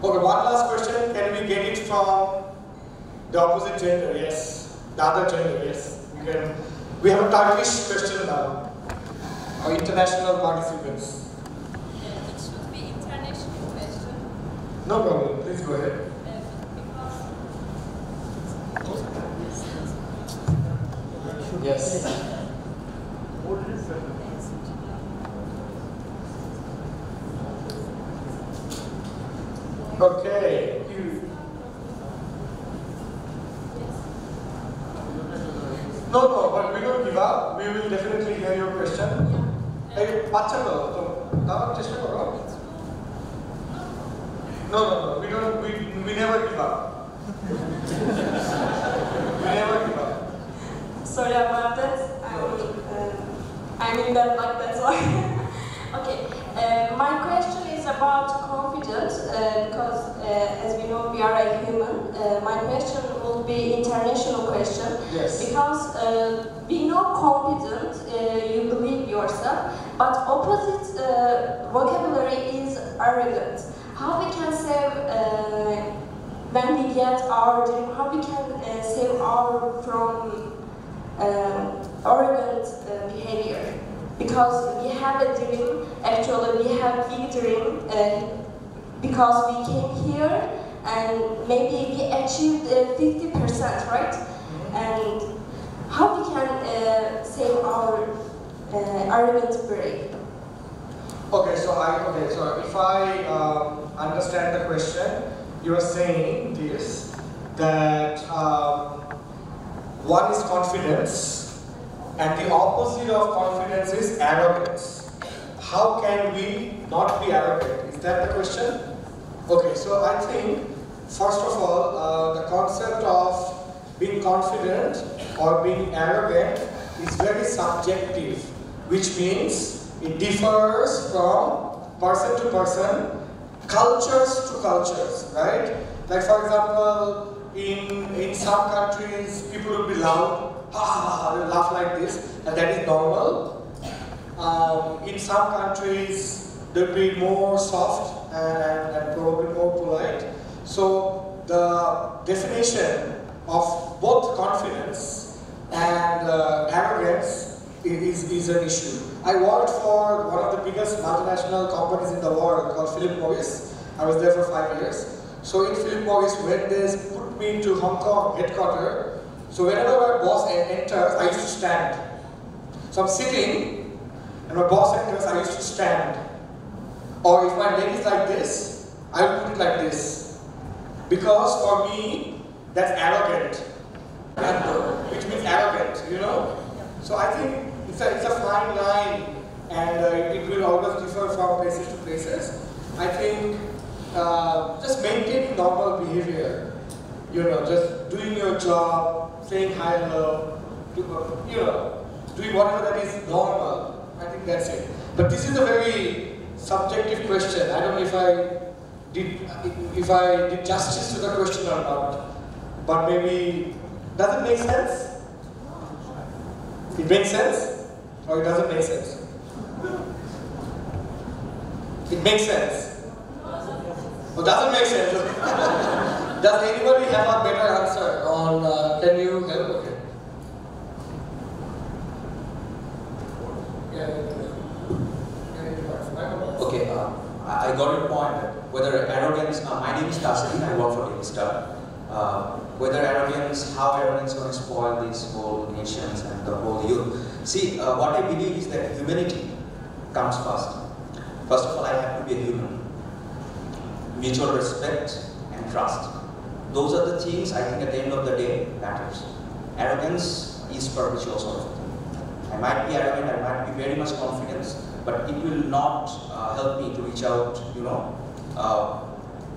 Okay, one last question. Can we get it from the opposite gender? Yes. The other gender, yes. We have a Turkish question now. Our international participants. It should be international question. No problem. Please go ahead. Yes. Okay. No, but we don't give up. We will definitely hear your question. Hey, bacha ko, to dawa chesta karo. No, we don't. We never give up. We never give up. Sorry about that. I'm in bed like that's why. Okay. My question is about confidence because as we know we are a human. My question will be international question. Yes. Because we know confident, you believe yourself, but opposite vocabulary is arrogant. How we can save when we get our dream? How we can save our from arrogant behavior? Because we have a dream, actually we have big dream because we came here and maybe we achieved 50%, right? And how we can save our arrogant brain? Okay, so if I understand the question, you are saying this, that one is confidence, and the opposite of confidence is arrogance. How can we not be arrogant? Is that the question? Okay, so I think, first of all, the concept of being confident or being arrogant is very subjective, which means it differs from person to person, cultures to cultures, right? Like for example, in some countries, people will be loud, they laugh like this, and that is normal. In some countries, they'll be more soft and probably more polite. So the definition of both confidence and arrogance is an issue. I worked for one of the biggest multinational companies in the world called Philip Morris. I was there for 5 years. So in Philip Morris, when they put me into Hong Kong headquarters, so whenever my boss enters, I used to stand. So I'm sitting, and my boss enters, I used to stand. Or if my leg is like this, I will put it like this. Because for me, that's arrogant. Which means arrogant, you know? So I think it's a fine line, and it will always differ from places to places. I think just maintaining normal behavior, you know, just doing your job, saying hi, hello, you know, doing whatever that is normal. I think that's it. But this is a very subjective question. I don't know if I did justice to the question or not. But maybe, does it make sense? It makes sense? Or it doesn't make sense? It makes sense. Or doesn't make sense? Does anybody have a better answer on, can you help? Okay. Okay, I got your point. Whether arrogance, my name is Taslim, I work for Insta. Whether arrogance, how arrogance is going to spoil these whole nations and the whole youth. See, what I believe is that humanity comes first. First of all, I have to be a human. Mutual respect and trust. Those are the things I think at the end of the day matters. Arrogance is perpetual sort of thing. I might be arrogant, I might be very much confident, but it will not help me to reach out, you know,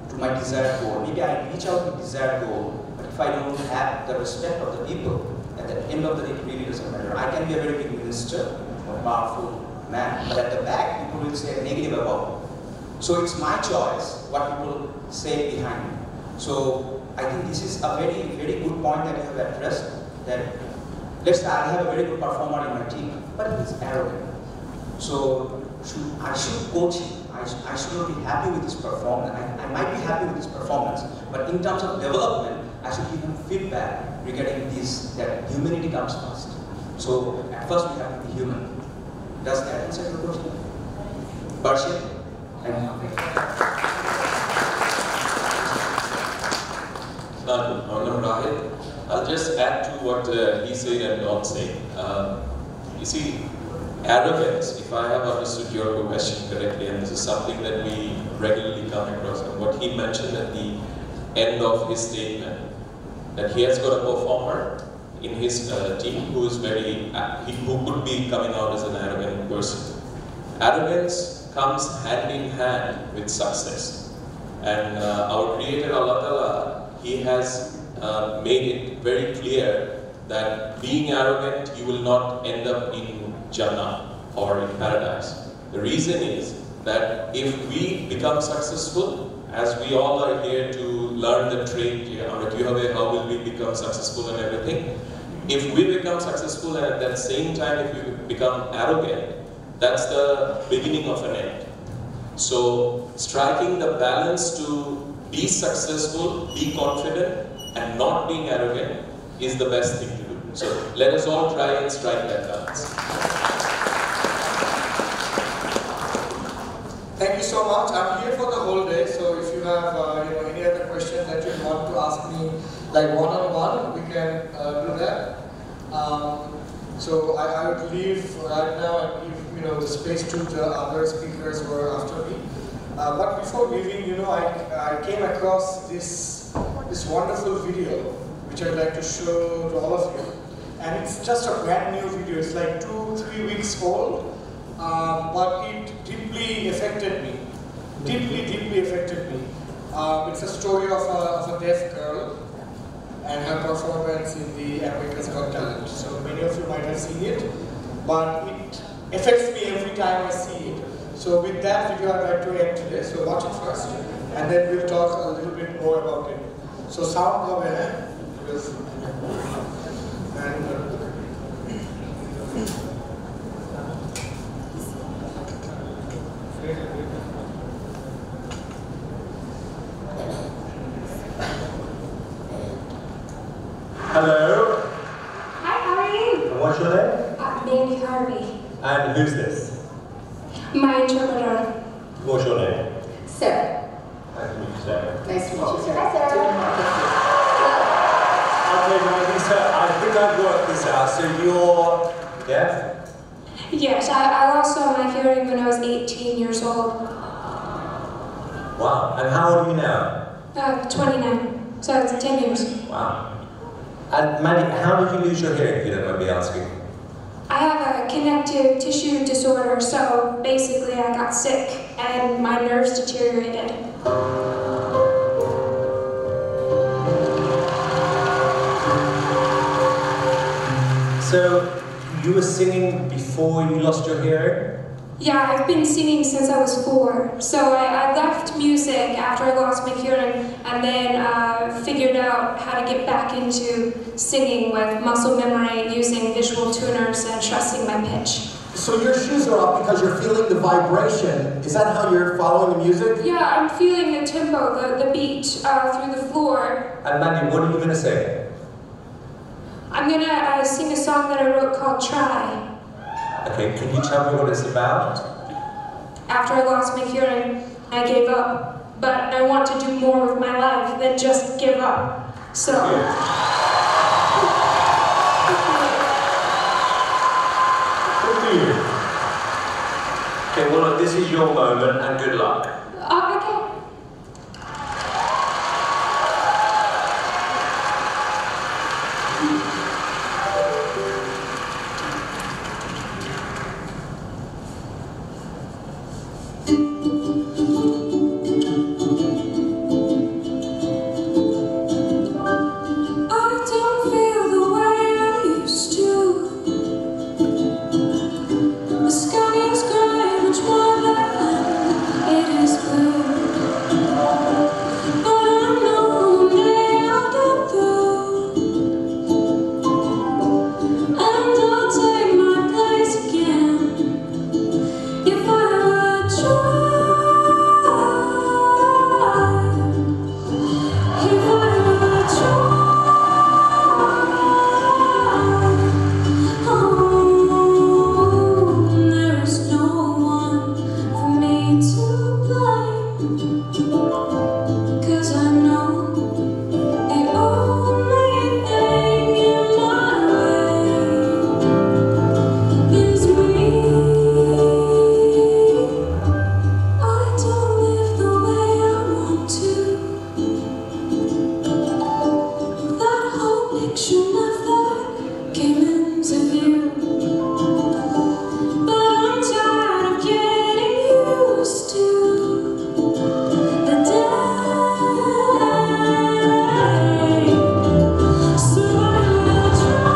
to my desired goal. Maybe I reach out to desired goal, but if I don't have the respect of the people, at the end of the day, it really doesn't matter. I can be a very big minister, a powerful man, but at the back, people will say negative about me. So it's my choice what people say behind me. So I think this is a very, very good point that you have addressed, that let's say I have a very good performer in my team, but he's arrogant. So I should coach him. I should not be happy with his performance. I might be happy with his performance, but in terms of development, I should give him feedback regarding this, that humanity comes first. So at first we have to be human. Does that answer your question? Barshit? I'll just add to what he said and Don said. You see, arrogance, if I have understood your question correctly, and this is something that we regularly come across, and what he mentioned at the end of his statement, that he has got a performer in his team who is who could be coming out as an arrogant person. Arrogance comes hand in hand with success. And our Creator Allah Ta'ala, He has made it very clear that being arrogant, you will not end up in Jannah or in paradise. The reason is that if we become successful, as we all are here to learn the trade, how will we become successful and everything, if we become successful and at that same time if we become arrogant, that's the beginning of an end. So striking the balance to be successful, be confident, and not being arrogant is the best thing to do. So let us all try and strike that balance. Thank you so much. I'm here for the whole day, so if you have any other questions that you want to ask me, like one-on-one, we can do that. So I would leave right now and give the space to the other speakers who are after me. But before leaving, I came across this wonderful video which I'd like to show to all of you, and it's just a brand new video. It's like 2-3 weeks old. But it deeply affected me. Deeply affected me. It's a story of a deaf girl and her performance in the America's Got Talent. So many of you might have seen it, but it affects me every time I see it. So with that video, I'd like to end today. So watch it first, and then we'll talk a little bit more about it. So sound go ahead. Hello. Hi, how are you? And what's your name? Named Harvey. And who's this? My interpreter. What's your name? Sarah. Nice to meet you, Sarah. Nice to meet you, Sarah. Hi, Sarah. Okay, now Lisa, I think I've worked this out. So you're deaf? Yes, I lost my hearing when I was 18 years old. Wow. And how old are you now? 29. So it's 10 years. Wow. And Maddie, how did you lose your hearing, if you don't mind me asking? I have a connective tissue disorder, so basically I got sick and my nerves deteriorated. So, you were singing before you lost your hearing? Yeah, I've been singing since I was 4. So I left music after I lost my hearing and then figured out how to get back into singing with muscle memory, using visual tuners and trusting my pitch. So your shoes are off because you're feeling the vibration. Is that how you're following the music? Yeah, I'm feeling the tempo, the beat through the floor. And Mandy, what are you going to say? I'm going to sing a song that I wrote called Try. Okay, can you tell me what it's about? After I lost my hearing, I gave up. But I want to do more with my life than just give up. So... Good for you. Okay, well look, this is your moment and good luck. Okay. I don't feel the way I reflection of that came into view. But I'm tired of getting used to the day. So I will try.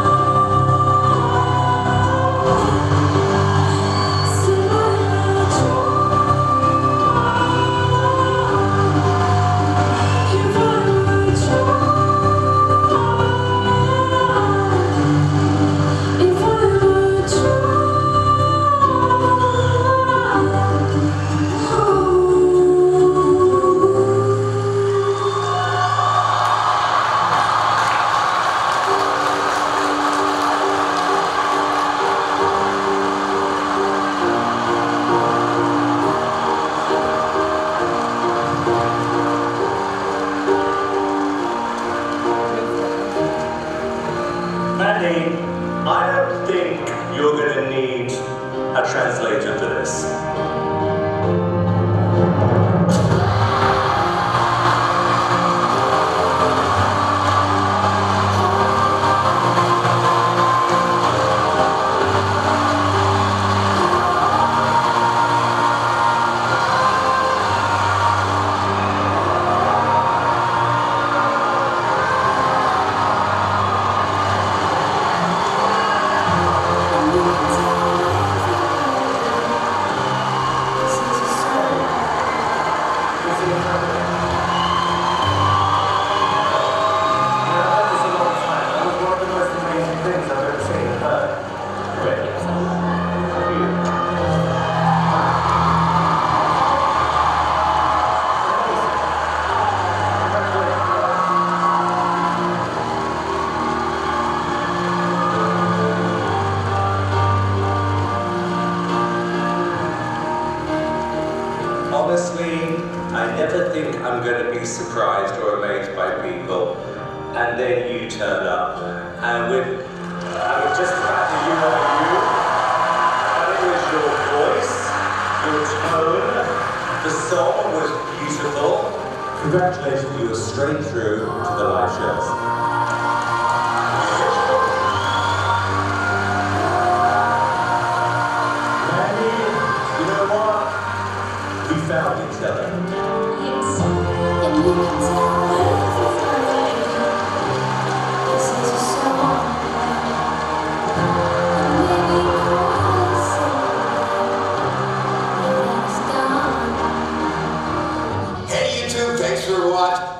So I will try. If I will try. If I will try. Manny, I don't think you're going to need a translator for this. Honestly, I never think I'm going to be surprised or amazed by people, and then you turn up, and with just the fact that you are you, and it was your voice, your tone, the song was beautiful. Congratulations, you were straight through to the live shows. Manny, you know what? We found each other. Yes, and you can tell everything. This is a song. And maybe cry somewhere. Hey YouTube, thanks for watching.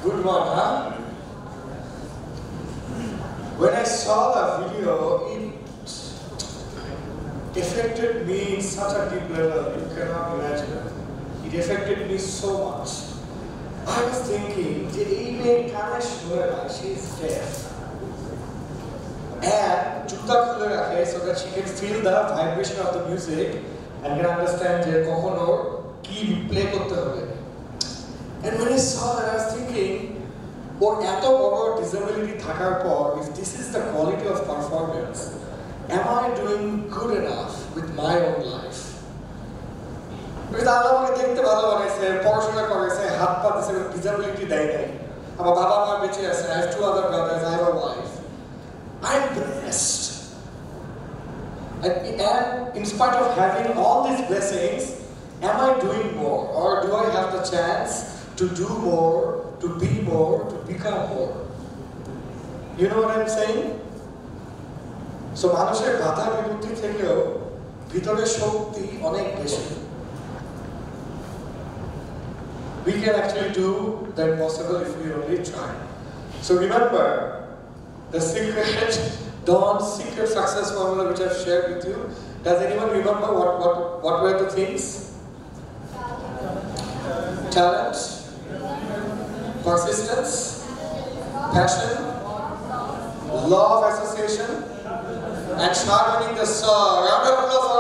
Good one, huh? When I saw the video, it affected me in such a deep level, you cannot imagine. It affected me so much. I was thinking, she is deaf. And juta khule rakhe so that she can feel the vibration of the music and can understand je kokhono ki play korte hobe. And when I saw that, I was thinking, or eto bodo disability thakar por, if this is the quality of performance, am I doing good enough with my own life? Because Allah mane dekhte bhalo banaise, porashona koreise, hat pa dise, disability dai nai. Amar baba ma beche ache, I have 2 other brothers, I have a wife. I'm blessed. And in spite of having all these blessings, am I doing more? Or do I have the chance to do more, to be more, to become more? You know what I'm saying? So মানুষের বাধা বিপত্তি থেকেও ভিতরে শক্তি অনেক বেশি. We can actually do that possible if we only try. So remember, the secret, Don's secret success formula which I've shared with you. Does anyone remember what were the things? Talent, persistence, passion, law of association, and sharpening the saw. Round of applause for